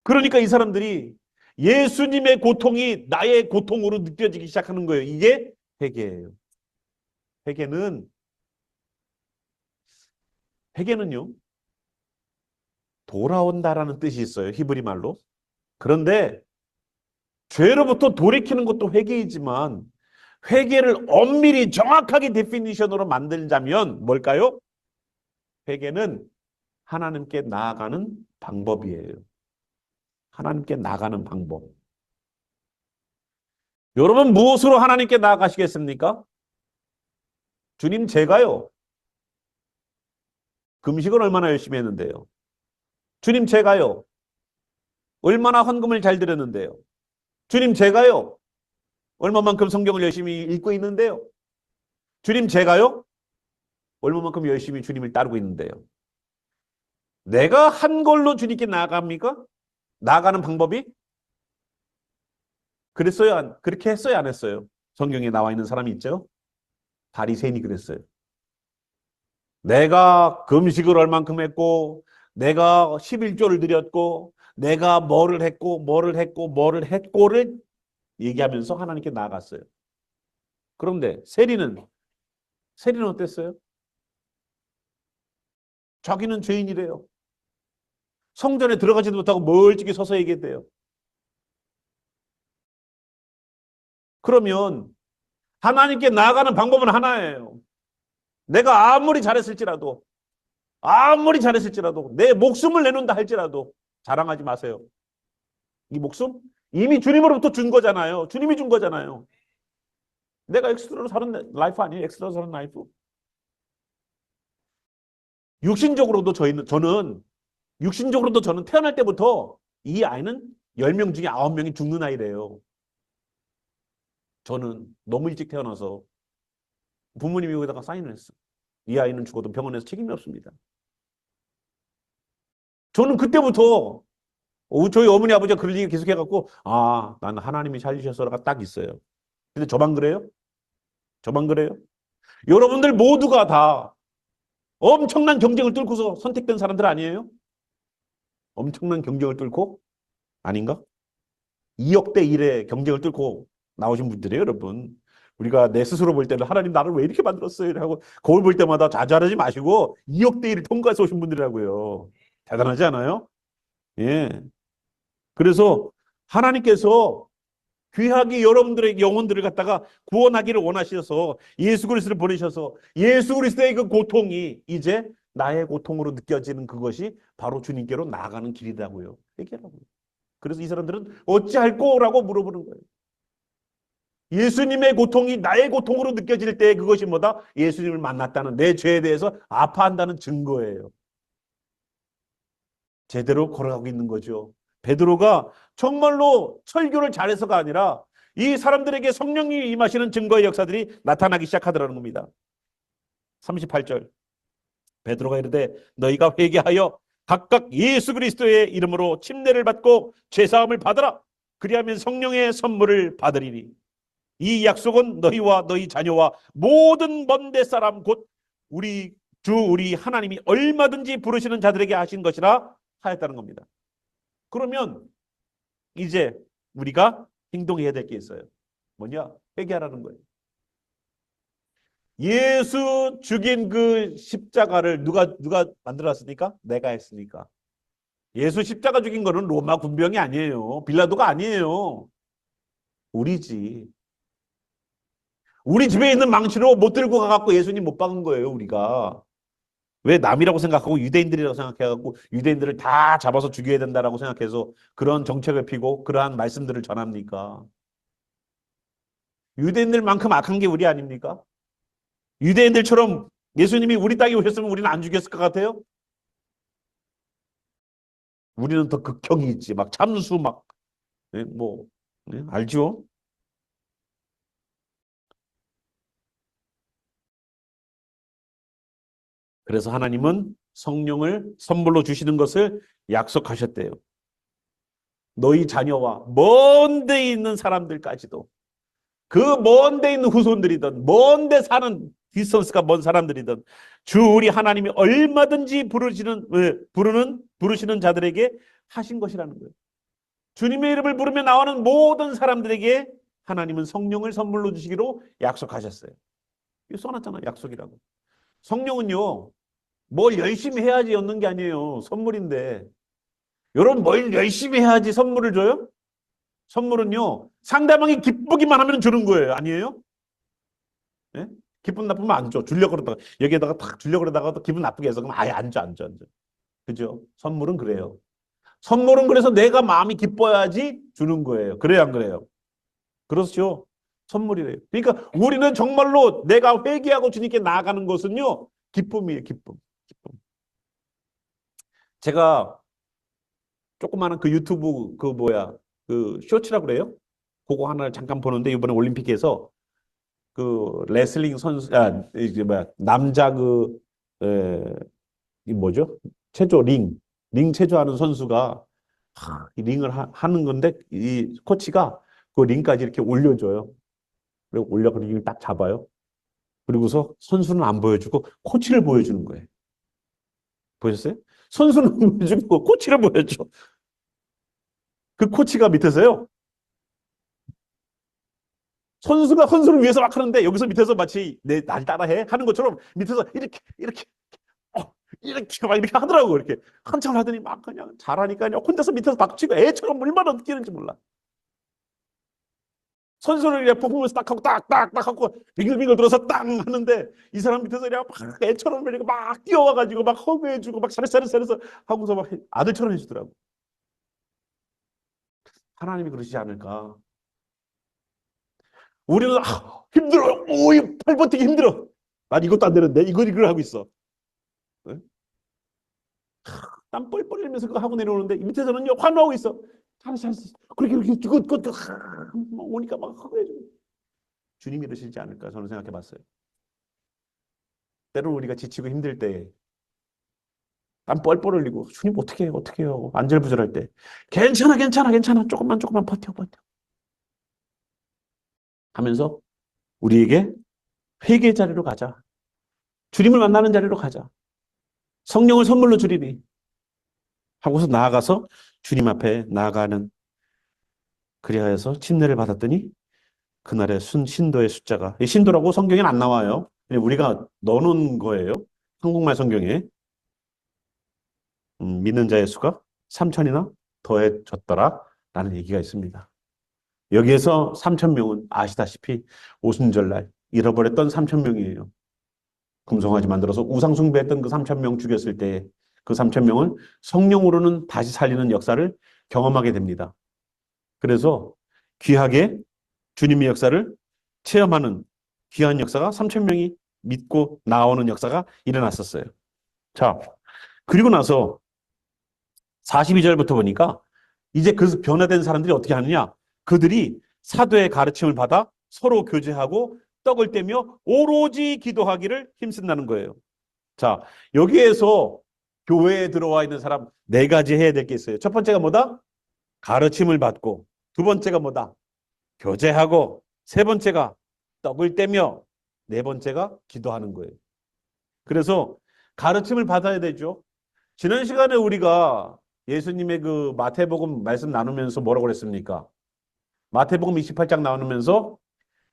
그러니까 이 사람들이 예수님의 고통이 나의 고통으로 느껴지기 시작하는 거예요. 이게 회개예요. 회개는요, 돌아온다라는 뜻이 있어요. 히브리 말로. 그런데 죄로부터 돌이키는 것도 회개이지만 회개를 엄밀히 정확하게 데피니션으로 만들자면 뭘까요? 회개는 하나님께 나아가는 방법이에요. 하나님께 나아가는 방법. 여러분 무엇으로 하나님께 나아가시겠습니까? 주님 제가요. 금식을 얼마나 열심히 했는데요. 주님 제가요. 얼마나 헌금을 잘 드렸는데요. 주님 제가요. 얼마만큼 성경을 열심히 읽고 있는데요. 주님 제가요. 얼마만큼 열심히 주님을 따르고 있는데요. 내가 한 걸로 주님께 나아갑니까? 나아가는 방법이? 그랬어요? 그렇게 했어요? 안 했어요? 성경에 나와 있는 사람이 있죠? 바리새인이 그랬어요. 내가 금식을 얼만큼 했고 내가 11조를 드렸고 내가 뭐를 했고를 얘기하면서 하나님께 나아갔어요. 그런데 세리는 어땠어요? 자기는 죄인이래요. 성전에 들어가지도 못하고 멀찍이 서서 얘기했대요. 그러면 하나님께 나아가는 방법은 하나예요. 내가 아무리 잘했을지라도 내 목숨을 내놓는다 할지라도 자랑하지 마세요. 이 목숨 이미 주님으로부터 준 거잖아요. 주님이 준 거잖아요. 내가 엑스트라로 사는 라이프 아니에요. 엑스트라로 사는 라이프. 육신적으로도 저는 태어날 때부터 이 아이는 10명 중에 9명이 죽는 아이래요. 저는 너무 일찍 태어나서 부모님이 여기다가 사인을 했어. 이 아이는 죽어도 병원에서 책임이 없습니다. 저는 그때부터 저희 어머니 아버지가 그런 얘기 계속 해갖고 나는 하나님이 살리셔서가 딱 있어요. 근데 저만 그래요? 저만 그래요? 여러분들 모두가 다 엄청난 경쟁을 뚫고서 선택된 사람들 아니에요? 엄청난 경쟁을 뚫고? 아닌가? 2억 대 1의 경쟁을 뚫고 나오신 분들이에요, 여러분. 우리가 내 스스로 볼 때는 하나님 나를 왜 이렇게 만들었어요? 하고 거울 볼 때마다 좌절하지 마시고 2억 대 1을 통과해서 오신 분들이라고요. 대단하지 않아요? 예. 그래서 하나님께서 귀하게 여러분들의 영혼들을 갖다가 구원하기를 원하셔서 예수 그리스도를 보내셔서 예수 그리스도의 그 고통이 이제 나의 고통으로 느껴지는 그것이 바로 주님께로 나아가는 길이라고요. 얘기하라고요. 그래서 이 사람들은 어찌할꼬라고 물어보는 거예요. 예수님의 고통이 나의 고통으로 느껴질 때 그것이 뭐다? 예수님을 만났다는 내 죄에 대해서 아파한다는 증거예요. 제대로 걸어가고 있는 거죠. 베드로가 정말로 설교를 잘해서가 아니라 이 사람들에게 성령이 임하시는 증거의 역사들이 나타나기 시작하더라는 겁니다. 38절 베드로가 이르되 너희가 회개하여 각각 예수 그리스도의 이름으로 침례를 받고 죄사함을 받으라. 그리하면 성령의 선물을 받으리니 이 약속은 너희와 너희 자녀와 모든 먼데 사람 곧 우리 하나님이 얼마든지 부르시는 자들에게 하신 것이라 하였다는 겁니다. 그러면 이제 우리가 행동해야 될 게 있어요. 뭐냐? 회개하라는 거예요. 예수 죽인 그 십자가를 누가 만들었습니까? 내가 했으니까. 예수 십자가 죽인 거는 로마 군병이 아니에요. 빌라도가 아니에요. 우리지. 우리 집에 있는 망치로 못 들고 가갖고 예수님 못 박은 거예요, 우리가. 왜 남이라고 생각하고 유대인들이라고 생각해갖고 유대인들을 다 잡아서 죽여야 된다라고 생각해서 그런 정책을 피고 그러한 말씀들을 전합니까? 유대인들만큼 악한 게 우리 아닙니까? 유대인들처럼 예수님이 우리 땅에 오셨으면 우리는 안 죽였을 것 같아요? 우리는 더 극형이 있지. 막 참수 막 알죠? 그래서 하나님은 성령을 선물로 주시는 것을 약속하셨대요. 너희 자녀와 먼 데 있는 사람들까지도 그 먼 데 있는 후손들이든 먼 데 사는 디스턴스가 먼 사람들이든 주 우리 하나님이 얼마든지 부르시는 자들에게 하신 것이라는 거예요. 주님의 이름을 부르며 나오는 모든 사람들에게 하나님은 성령을 선물로 주시기로 약속하셨어요. 이거 써놨잖아요. 약속이라고. 성령은요. 뭘 열심히 해야지 얻는 게 아니에요. 선물인데. 여러분 뭘 열심히 해야지 선물을 줘요? 선물은요, 상대방이 기쁘기만 하면 주는 거예요. 아니에요? 예? 기분 나쁘면 안 줘. 주려고 그러다가, 여기에다가 탁 주려고 그러다가 또 기분 나쁘게 해서 그럼 아예 안 줘, 안 줘, 안 줘. 그죠? 선물은 그래요. 선물은 그래서 내가 마음이 기뻐야지 주는 거예요. 그래요, 안 그래요? 그렇죠. 선물이래요. 그러니까 우리는 정말로 내가 회개하고 주님께 나아가는 것은요, 기쁨이에요, 기쁨. 기쁨. 제가 조그마한 그 유튜브 그 뭐야, 그 쇼츠라고 그래요? 그거 하나를 잠깐 보는데 이번에 올림픽에서 그 레슬링 선수, 이제 뭐야, 남자 이 뭐죠? 체조, 링 체조하는 선수가 이 링을 하는 건데 이 코치가 그 링까지 이렇게 올려줘요. 그리고 올려서 링을 딱 잡아요. 그리고서 선수는 안 보여주고 코치를 보여주는 거예요. 보셨어요? 선수는 안 보여주고 코치를 보여줘. 그 코치가 밑에서요. 선수가 선수를 위해서 막 하는데 여기서 밑에서 마치 날 따라해 하는 것처럼 밑에서 이렇게 이렇게 막 이렇게 하더라고. 이렇게 한참 하더니 막 그냥 잘하니까요. 혼자서 밑에서 박치고 애처럼 얼마나 느끼는지 몰라. 선수를 그냥 퍼포먼스 딱 하고 딱딱딱 하고 빙글빙글 들어서 땅 하는데 이 사람 밑에서 그냥 막 애처럼 이렇게 막 뛰어와가지고 막 허그해주고 막 잘했어 하고서 막 아들처럼 해주더라고. 하나님이 그러시지 않을까. 우리는 힘들어. 오이 팔 버티기 힘들어. 난 이것도 안 되는데 이걸 하고 있어. 네? 땀 뻘뻘 흘리면서 그거 하고 내려오는데 밑에서는요 환호하고 있어. 잘했어. 그렇게 그거 오니까 막 허그해주고. 주님이 이러시지 않을까 저는 생각해 봤어요. 때로는 우리가 지치고 힘들 때 땀 뻘뻘 흘리고 주님 어떻게 해요 안절부절할 때 괜찮아 조금만 버텨 하면서 우리에게 회개의 자리로 가자. 주님을 만나는 자리로 가자. 성령을 선물로 주리니 하고서 나아가서 주님 앞에 나아가는 그리하여서 침례를 받았더니 그날의 신도의 숫자가 이 신도라고 성경에는 안 나와요. 우리가 넣어놓은 거예요. 한국말 성경에 믿는 자의 수가 3천이나 더해졌더라 라는 얘기가 있습니다. 여기에서 3천 명은 아시다시피 오순절날 잃어버렸던 3천 명이에요. 금송아지 만들어서 우상 숭배했던 그 3천 명 죽였을 때 그 3천 명을 성령으로는 다시 살리는 역사를 경험하게 됩니다. 그래서 귀하게 주님의 역사를 체험하는 귀한 역사가 3천 명이 믿고 나오는 역사가 일어났었어요. 자, 그리고 나서 42절부터 보니까 이제 그 변화된 사람들이 어떻게 하느냐? 그들이 사도의 가르침을 받아 서로 교제하고 떡을 떼며 오로지 기도하기를 힘쓴다는 거예요. 자, 여기에서 교회에 들어와 있는 사람 네 가지 해야 될 게 있어요. 첫 번째가 뭐다? 가르침을 받고, 두 번째가 뭐다? 교제하고, 세 번째가 떡을 떼며, 네 번째가 기도하는 거예요. 그래서 가르침을 받아야 되죠. 지난 시간에 우리가 예수님의 그 마태복음 말씀 나누면서 뭐라고 그랬습니까? 마태복음 28장 나누면서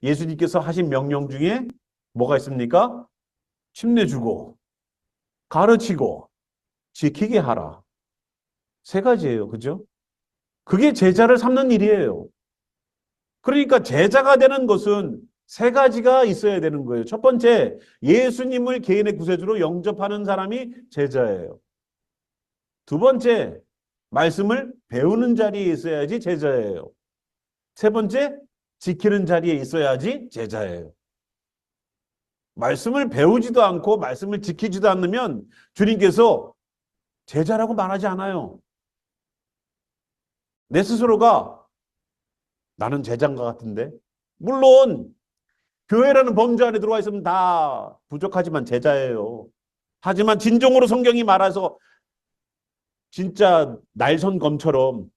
예수님께서 하신 명령 중에 뭐가 있습니까? 침례주고, 가르치고, 지키게 하라. 세 가지예요. 그죠? 그게 제자를 삼는 일이에요. 그러니까 제자가 되는 것은 세 가지가 있어야 되는 거예요. 첫 번째, 예수님을 개인의 구세주로 영접하는 사람이 제자예요. 두 번째, 말씀을 배우는 자리에 있어야지 제자예요. 세 번째, 지키는 자리에 있어야지 제자예요. 말씀을 배우지도 않고 말씀을 지키지도 않으면 주님께서 제자라고 말하지 않아요. 내 스스로가 나는 제자인 것 같은데. 물론 교회라는 범주 안에 들어와 있으면 다 부족하지만 제자예요. 하지만 진정으로 성경이 말해서 진짜 날선검처럼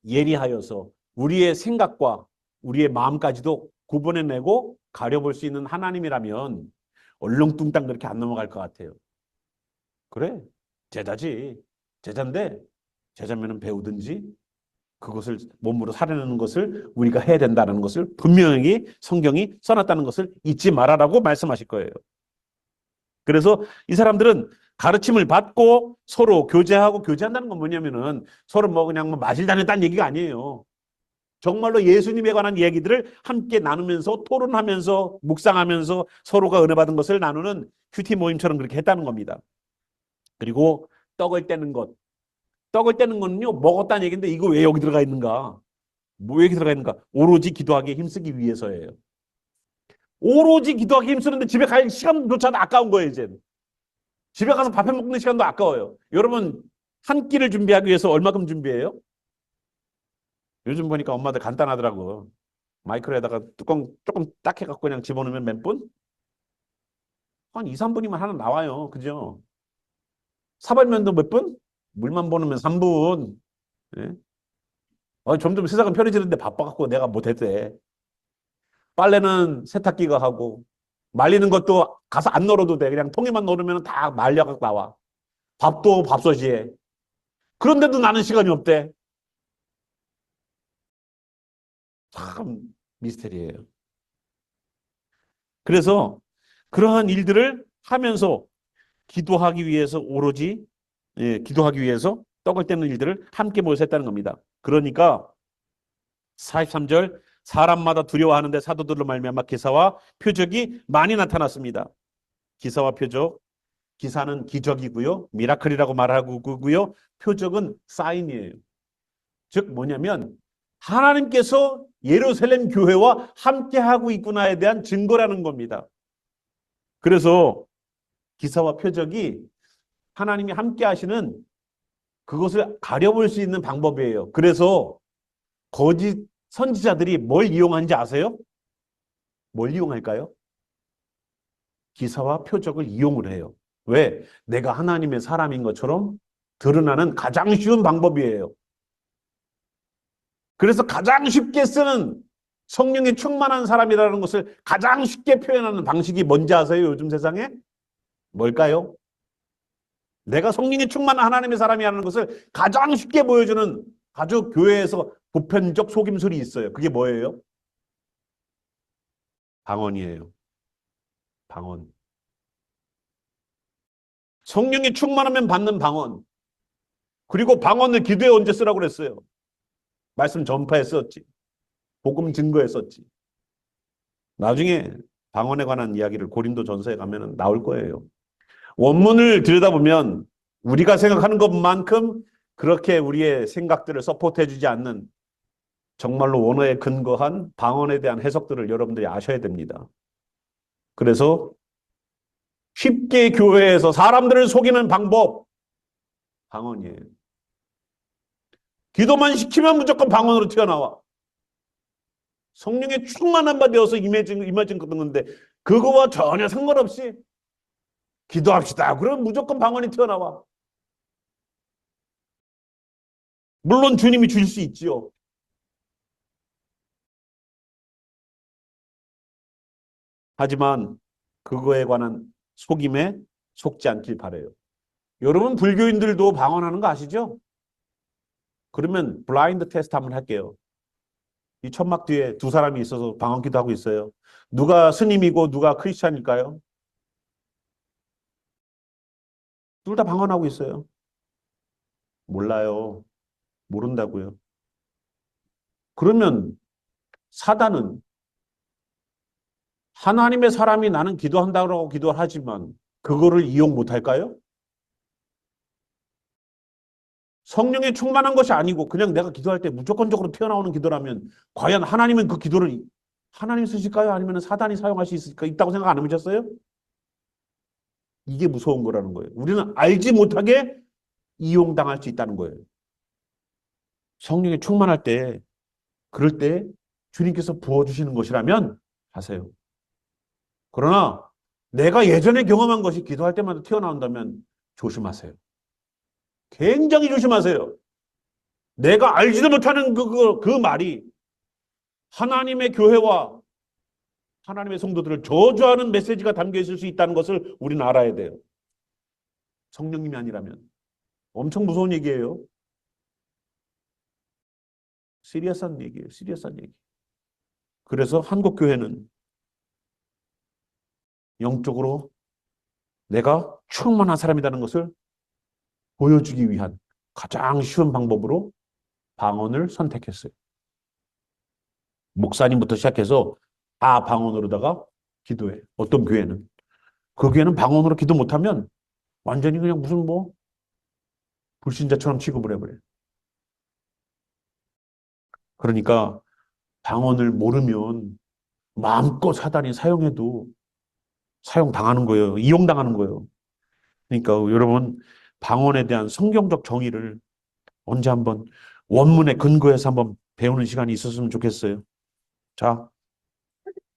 예리하여서 우리의 생각과 우리의 마음까지도 구분해내고 가려볼 수 있는 하나님이라면 얼렁뚱땅 그렇게 안 넘어갈 것 같아요. 그래, 제자지. 제자인데 제자면은 배우든지 그것을 몸으로 살아내는 것을 우리가 해야 된다는 것을 분명히 성경이 써놨다는 것을 잊지 말아라고 말씀하실 거예요. 그래서 이 사람들은 가르침을 받고 서로 교제하고 교제한다는 건 뭐냐면은 서로 뭐 그냥 뭐 마실 다녔다는 얘기가 아니에요. 정말로 예수님에 관한 이야기들을 함께 나누면서 토론하면서 묵상하면서 서로가 은혜 받은 것을 나누는 큐티 모임처럼 그렇게 했다는 겁니다. 그리고 떡을 떼는 것. 떡을 떼는 거는요, 먹었다는 얘기인데 이거 왜 여기 들어가 있는가? 뭐 여기 들어가 있는가? 오로지 기도하기에 힘쓰기 위해서예요. 오로지 기도하기에 힘쓰는데 집에 갈 시간조차도 아까운 거예요, 이제. 집에 가서 밥 해 먹는 시간도 아까워요. 여러분, 한 끼를 준비하기 위해서 얼마큼 준비해요? 요즘 보니까 엄마들 간단하더라고. 마이크로에다가 뚜껑 조금 딱 해갖고 그냥 집어넣으면 몇 분? 한 2, 3분이면 하나 나와요. 그죠? 사발면도 몇 분? 물만 보내면 3분. 예? 점점 세상은 편해지는데 바빠갖고 내가 못했대. 빨래는 세탁기가 하고, 말리는 것도 가서 안 널어도 돼. 그냥 통에만 넣으면 다 말려갖고 나와. 밥도 밥솥이에. 그런데도 나는 시간이 없대. 참 미스테리예요. 그래서 그러한 일들을 하면서 기도하기 위해서 오로지 기도하기 위해서 떡을 떼는 일들을 함께 모여서 했다는 겁니다. 그러니까 43절 사람마다 두려워하는데 사도들로 말미암아 기사와 표적이 많이 나타났습니다. 기사와 표적, 기사는 기적이고요. 미라클이라고 말하고요. 표적은 사인이에요. 즉 뭐냐면 하나님께서 예루살렘 교회와 함께하고 있구나에 대한 증거라는 겁니다. 그래서 기사와 표적이 하나님이 함께 하시는 그것을 가려볼 수 있는 방법이에요. 그래서 거짓 선지자들이 뭘 이용한지 아세요? 뭘 이용할까요? 기사와 표적을 이용을 해요. 왜? 내가 하나님의 사람인 것처럼 드러나는 가장 쉬운 방법이에요. 그래서 가장 쉽게 쓰는 성령에 충만한 사람이라는 것을 가장 쉽게 표현하는 방식이 뭔지 아세요? 요즘 세상에? 뭘까요? 내가 성령에 충만한 하나님의 사람이라는 것을 가장 쉽게 보여주는 아주 교회에서 보편적 속임술이 있어요. 그게 뭐예요? 방언이에요. 방언. 성령이 충만하면 받는 방언. 그리고 방언을 기도에 언제 쓰라고 그랬어요? 말씀 전파에 썼지. 복음 증거에 썼지. 나중에 방언에 관한 이야기를 고린도 전서에 가면 나올 거예요. 원문을 들여다보면 우리가 생각하는 것만큼 그렇게 우리의 생각들을 서포트해주지 않는 정말로 원어에 근거한 방언에 대한 해석들을 여러분들이 아셔야 됩니다. 그래서 쉽게 교회에서 사람들을 속이는 방법, 방언이에요. 기도만 시키면 무조건 방언으로 튀어나와. 성령의 충만한 바 되어서 임해진 건데 그거와 전혀 상관없이 기도합시다. 그럼 무조건 방언이 튀어나와. 물론 주님이 주실 수 있지요. 하지만 그거에 관한 속임에 속지 않길 바라요. 여러분 불교인들도 방언하는 거 아시죠? 그러면 블라인드 테스트 한번 할게요. 이 천막 뒤에 두 사람이 있어서 방언 기도하고 있어요. 누가 스님이고 누가 크리스찬일까요? 둘 다 방언하고 있어요. 몰라요. 모른다고요. 그러면 사단은 하나님의 사람이 나는 기도한다고 기도를 하지만 그거를 이용 못할까요? 성령에 충만한 것이 아니고 그냥 내가 기도할 때 무조건적으로 튀어나오는 기도라면 과연 하나님은 그 기도를 하나님 쓰실까요? 아니면 사단이 사용할 수 있다고 생각 안 해보셨어요? 이게 무서운 거라는 거예요. 우리는 알지 못하게 이용당할 수 있다는 거예요. 성령에 충만할 때 그럴 때 주님께서 부어주시는 것이라면 하세요. 그러나 내가 예전에 경험한 것이 기도할 때마다 튀어나온다면 조심하세요. 굉장히 조심하세요. 내가 알지도 못하는 그 말이 하나님의 교회와 하나님의 성도들을 저주하는 메시지가 담겨 있을 수 있다는 것을 우리는 알아야 돼요. 성령님이 아니라면. 엄청 무서운 얘기예요. 시리어스한 얘기예요. 시리어스한 얘기. 그래서 한국 교회는 영적으로 내가 충만한 사람이라는 것을 보여주기 위한 가장 쉬운 방법으로 방언을 선택했어요. 목사님부터 시작해서 다 방언으로다가 기도해. 어떤 교회는. 그 교회는 방언으로 기도 못하면 완전히 그냥 무슨 뭐 불신자처럼 취급을 해버려요. 그러니까 방언을 모르면 마음껏 사단이 사용해도 사용당하는 거예요. 이용당하는 거예요. 그러니까 여러분 방언에 대한 성경적 정의를 언제 한번 원문에 근거해서 한번 배우는 시간이 있었으면 좋겠어요. 자,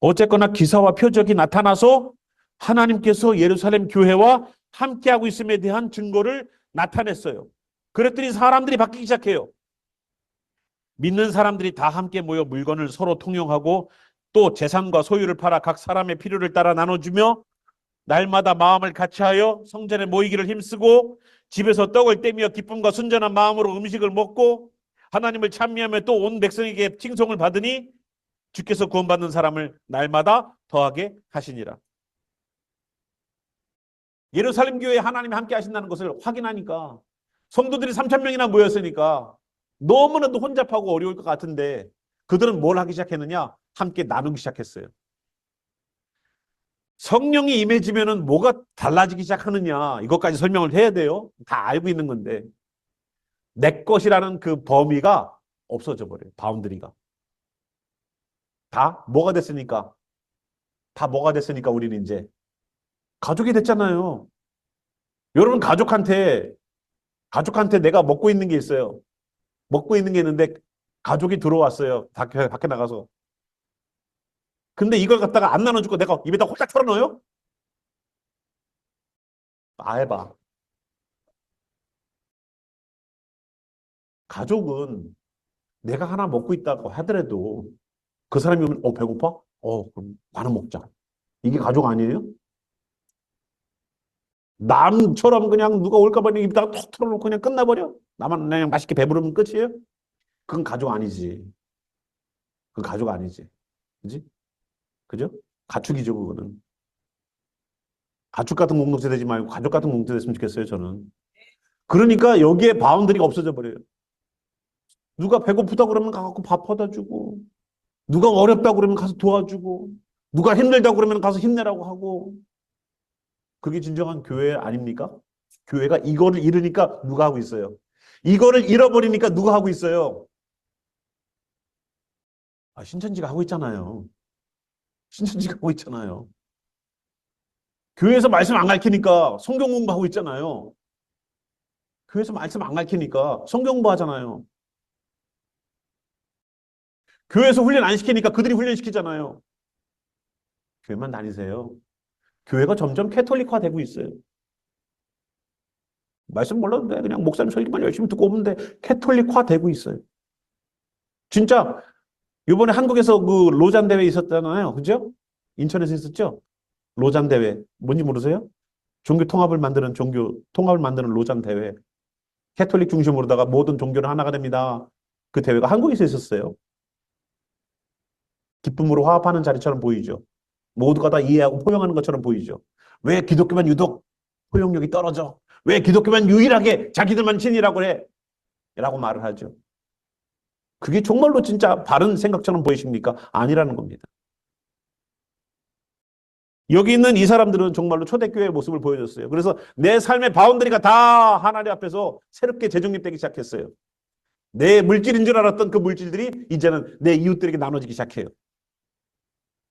어쨌거나 기사와 표적이 나타나서 하나님께서 예루살렘 교회와 함께하고 있음에 대한 증거를 나타냈어요. 그랬더니 사람들이 바뀌기 시작해요. 믿는 사람들이 다 함께 모여 물건을 서로 통용하고 또 재산과 소유를 팔아 각 사람의 필요를 따라 나눠주며 날마다 마음을 같이하여 성전에 모이기를 힘쓰고 집에서 떡을 떼며 기쁨과 순전한 마음으로 음식을 먹고 하나님을 찬미하며 또 온 백성에게 칭송을 받으니 주께서 구원받는 사람을 날마다 더하게 하시니라. 예루살렘 교회에 하나님이 함께 하신다는 것을 확인하니까 성도들이 3,000명이나 모였으니까 너무나도 혼잡하고 어려울 것 같은데 그들은 뭘 하기 시작했느냐? 함께 나누기 시작했어요. 성령이 임해지면은 뭐가 달라지기 시작하느냐? 이것까지 설명을 해야 돼요. 다 알고 있는 건데. 내 것이라는 그 범위가 없어져 버려요. 바운드리가. 다 뭐가 됐으니까. 다 뭐가 됐으니까 우리는 이제 가족이 됐잖아요. 여러분 가족한테 내가 먹고 있는 게 있어요. 먹고 있는 게 있는데 가족이 들어왔어요. 밖에 나가서. 근데 이걸 갖다가 안 나눠주고 내가 입에다 홀딱 털어넣어요? 해봐. 가족은 내가 하나 먹고 있다고 하더라도 그 사람이 오면 배고파? 그럼 나는 먹자. 이게 가족 아니에요? 남처럼 그냥 누가 올까 봐 입에다가 톡 털어놓고 그냥 끝나버려? 나만 그냥 맛있게 배부르면 끝이에요? 그건 가족 아니지. 그건 가족 아니지. 그지? 그죠? 가축이죠, 그거는. 가축 같은 공동체 되지 말고 가족 같은 공동체 됐으면 좋겠어요, 저는. 그러니까 여기에 바운드리가 없어져 버려요. 누가 배고프다 그러면 가갖고 밥 퍼다 주고, 누가 어렵다 그러면 가서 도와주고, 누가 힘들다 그러면 가서 힘내라고 하고, 그게 진정한 교회 아닙니까? 교회가 이거를 잃으니까 누가 하고 있어요? 이거를 잃어버리니까 누가 하고 있어요? 신천지가 하고 있잖아요. 신천지가 하고 있잖아요. 교회에서 말씀 안 가르치니까 성경 공부하고 있잖아요. 교회에서 말씀 안 가르치니까 성경 공부하잖아요. 교회에서 훈련 안 시키니까 그들이 훈련시키잖아요. 교회만 다니세요. 교회가 점점 캐톨릭화되고 있어요. 말씀 몰라도 돼. 그냥 목사님 설교만 열심히 듣고 오면 돼. 캐톨릭화되고 있어요. 진짜 이번에 한국에서 그 로잔 대회 있었잖아요. 그죠? 인천에서 있었죠? 로잔 대회. 뭔지 모르세요? 종교 통합을 만드는 로잔 대회. 캐톨릭 중심으로다가 모든 종교는 하나가 됩니다. 그 대회가 한국에서 있었어요. 기쁨으로 화합하는 자리처럼 보이죠. 모두가 다 이해하고 포용하는 것처럼 보이죠. 왜 기독교만 유독 포용력이 떨어져? 왜 기독교만 유일하게 자기들만 신이라고 해? 라고 말을 하죠. 그게 정말로 진짜 바른 생각처럼 보이십니까? 아니라는 겁니다. 여기 있는 이 사람들은 정말로 초대교회의 모습을 보여줬어요. 그래서 내 삶의 바운더리가 다 하나님 앞에서 새롭게 재정립되기 시작했어요. 내 물질인 줄 알았던 그 물질들이 이제는 내 이웃들에게 나눠지기 시작해요.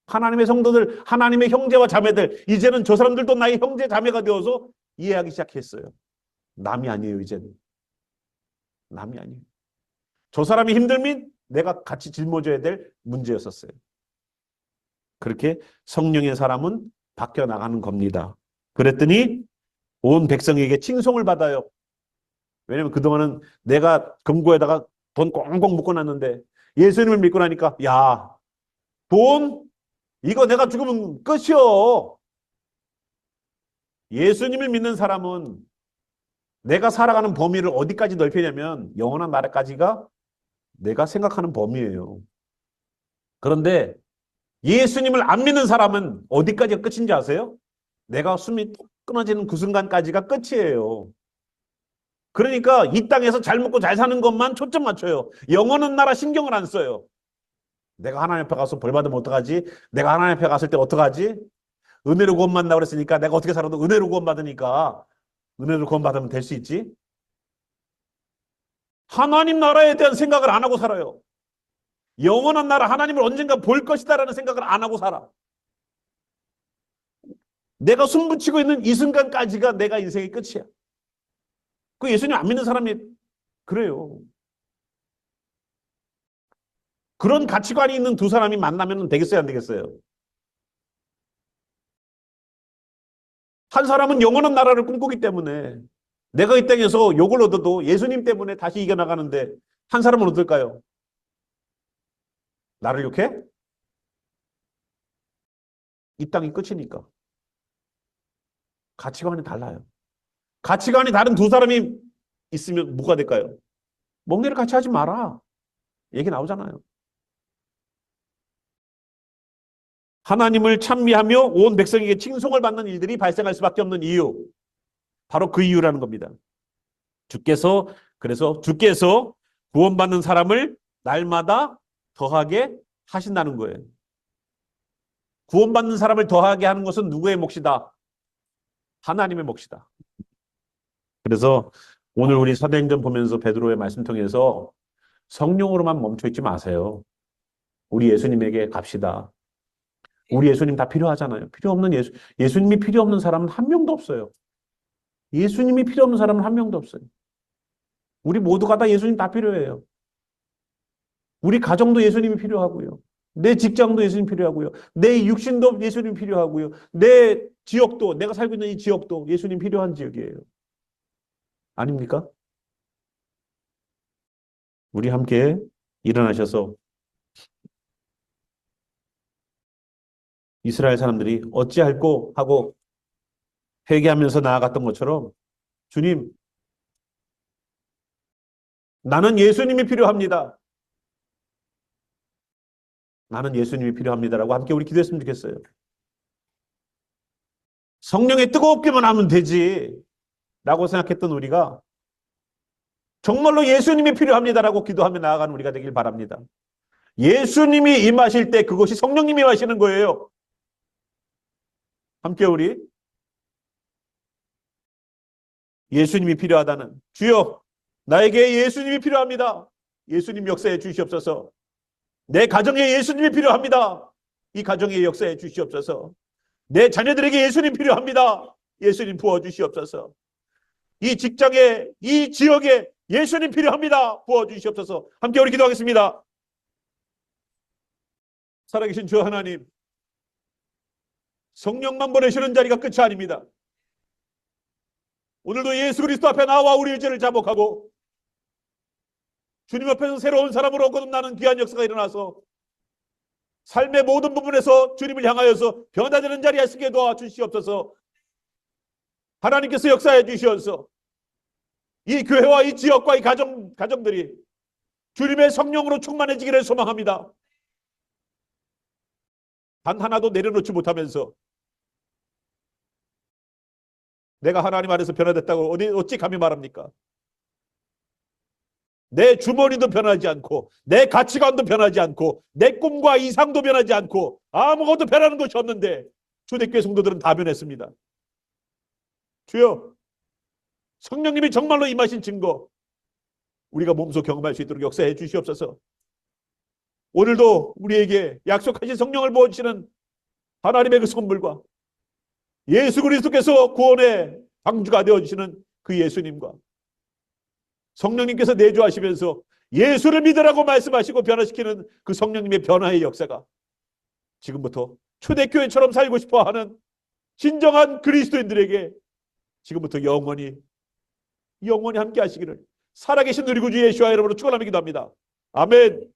하나님의 성도들, 하나님의 형제와 자매들, 이제는 저 사람들도 나의 형제 자매가 되어서 이해하기 시작했어요. 남이 아니에요, 이제는. 남이 아니에요. 저 사람이 힘들면 내가 같이 짊어져야 될 문제였었어요. 그렇게 성령의 사람은 바뀌어 나가는 겁니다. 그랬더니 온 백성에게 칭송을 받아요. 왜냐면 그동안은 내가 금고에다가 돈 꽁꽁 묶어놨는데 예수님을 믿고 나니까 돈 이거 내가 죽으면 끝이요. 예수님을 믿는 사람은 내가 살아가는 범위를 어디까지 넓히냐면 영원한 나라까지가 내가 생각하는 범위예요. 그런데 예수님을 안 믿는 사람은 어디까지가 끝인지 아세요? 내가 숨이 뚝 끊어지는 그 순간까지가 끝이에요. 그러니까 이 땅에서 잘 먹고 잘 사는 것만 초점 맞춰요. 영원한 나라 신경을 안 써요. 내가 하나님 앞에 가서 벌 받으면 어떡하지? 내가 하나님 앞에 갔을 때 어떡하지? 은혜로 구원받는다 그랬으니까 내가 어떻게 살아도 은혜로 구원받으니까 은혜로 구원받으면 될 수 있지? 하나님 나라에 대한 생각을 안 하고 살아요. 영원한 나라 하나님을 언젠가 볼 것이다라는 생각을 안 하고 살아. 내가 숨붙이고 있는 이 순간까지가 내가 인생의 끝이야. 그 예수님 안 믿는 사람이 그래요. 그런 가치관이 있는 두 사람이 만나면 되겠어요, 안 되겠어요? 한 사람은 영원한 나라를 꿈꾸기 때문에 내가 이 땅에서 욕을 얻어도 예수님 때문에 다시 이겨나가는데 한 사람은 어떨까요? 나를 욕해? 이 땅이 끝이니까. 가치관이 달라요. 가치관이 다른 두 사람이 있으면 뭐가 될까요? 멍해를 같이 하지 마라. 얘기 나오잖아요. 하나님을 찬미하며 온 백성에게 칭송을 받는 일들이 발생할 수밖에 없는 이유. 바로 그 이유라는 겁니다. 그래서 주께서 구원받는 사람을 날마다 더하게 하신다는 거예요. 구원받는 사람을 더하게 하는 것은 누구의 몫이다? 하나님의 몫이다. 그래서 오늘 우리 사도행전 보면서 베드로의 말씀 통해서 성령으로만 멈춰있지 마세요. 우리 예수님에게 갑시다. 우리 예수님 다 필요하잖아요. 예수님이 필요 없는 사람은 한 명도 없어요. 예수님이 필요 없는 사람은 한 명도 없어요. 우리 모두가 다 예수님 다 필요해요. 우리 가정도 예수님이 필요하고요. 내 직장도 예수님 필요하고요. 내 육신도 예수님 필요하고요. 내 지역도, 내가 살고 있는 이 지역도 예수님 필요한 지역이에요. 아닙니까? 우리 함께 일어나셔서 이스라엘 사람들이 어찌할꼬 하고 회개하면서 나아갔던 것처럼 주님, 나는 예수님이 필요합니다. 나는 예수님이 필요합니다라고 함께 우리 기도했으면 좋겠어요. 성령에 뜨겁기만 하면 되지 라고 생각했던 우리가 정말로 예수님이 필요합니다라고 기도하며 나아가는 우리가 되길 바랍니다. 예수님이 임하실 때 그것이 성령님이 하시는 거예요. 함께 우리 예수님이 필요하다는 주여 나에게 예수님이 필요합니다. 예수님 역사해 주시옵소서. 내 가정에 예수님이 필요합니다. 이 가정의 역사해 주시옵소서. 내 자녀들에게 예수님 필요합니다. 예수님 부어주시옵소서. 이 직장에 이 지역에 예수님 필요합니다. 부어주시옵소서. 함께 우리 기도하겠습니다. 살아계신 주 하나님, 성령만 보내시는 자리가 끝이 아닙니다. 오늘도 예수 그리스도 앞에 나와 우리의 죄를 자복하고 주님 앞에서 새로운 사람으로 거듭나는 귀한 역사가 일어나서 삶의 모든 부분에서 주님을 향하여서 변화되는 자리에 서게 도와주시옵소서. 하나님께서 역사해 주시옵소서. 이 교회와 이 지역과 이 가정들이 주님의 성령으로 충만해지기를 소망합니다. 단 하나도 내려놓지 못하면서 내가 하나님 안에서 변화됐다고 어찌 감히 말합니까? 내 주머니도 변하지 않고 내 가치관도 변하지 않고 내 꿈과 이상도 변하지 않고 아무것도 변하는 것이 없는데 초대교회 성도들은 다 변했습니다. 주여, 성령님이 정말로 임하신 증거 우리가 몸소 경험할 수 있도록 역사해 주시옵소서. 오늘도 우리에게 약속하신 성령을 부어주시는 하나님의 그 선물과 예수 그리스도께서 구원의 방주가 되어주시는 그 예수님과 성령님께서 내주하시면서 예수를 믿으라고 말씀하시고 변화시키는 그 성령님의 변화의 역사가 지금부터 초대교회처럼 살고 싶어하는 진정한 그리스도인들에게 지금부터 영원히 함께 하시기를 살아계신 우리 구주 예수와 이름으로 축원하며 기도합니다. 아멘.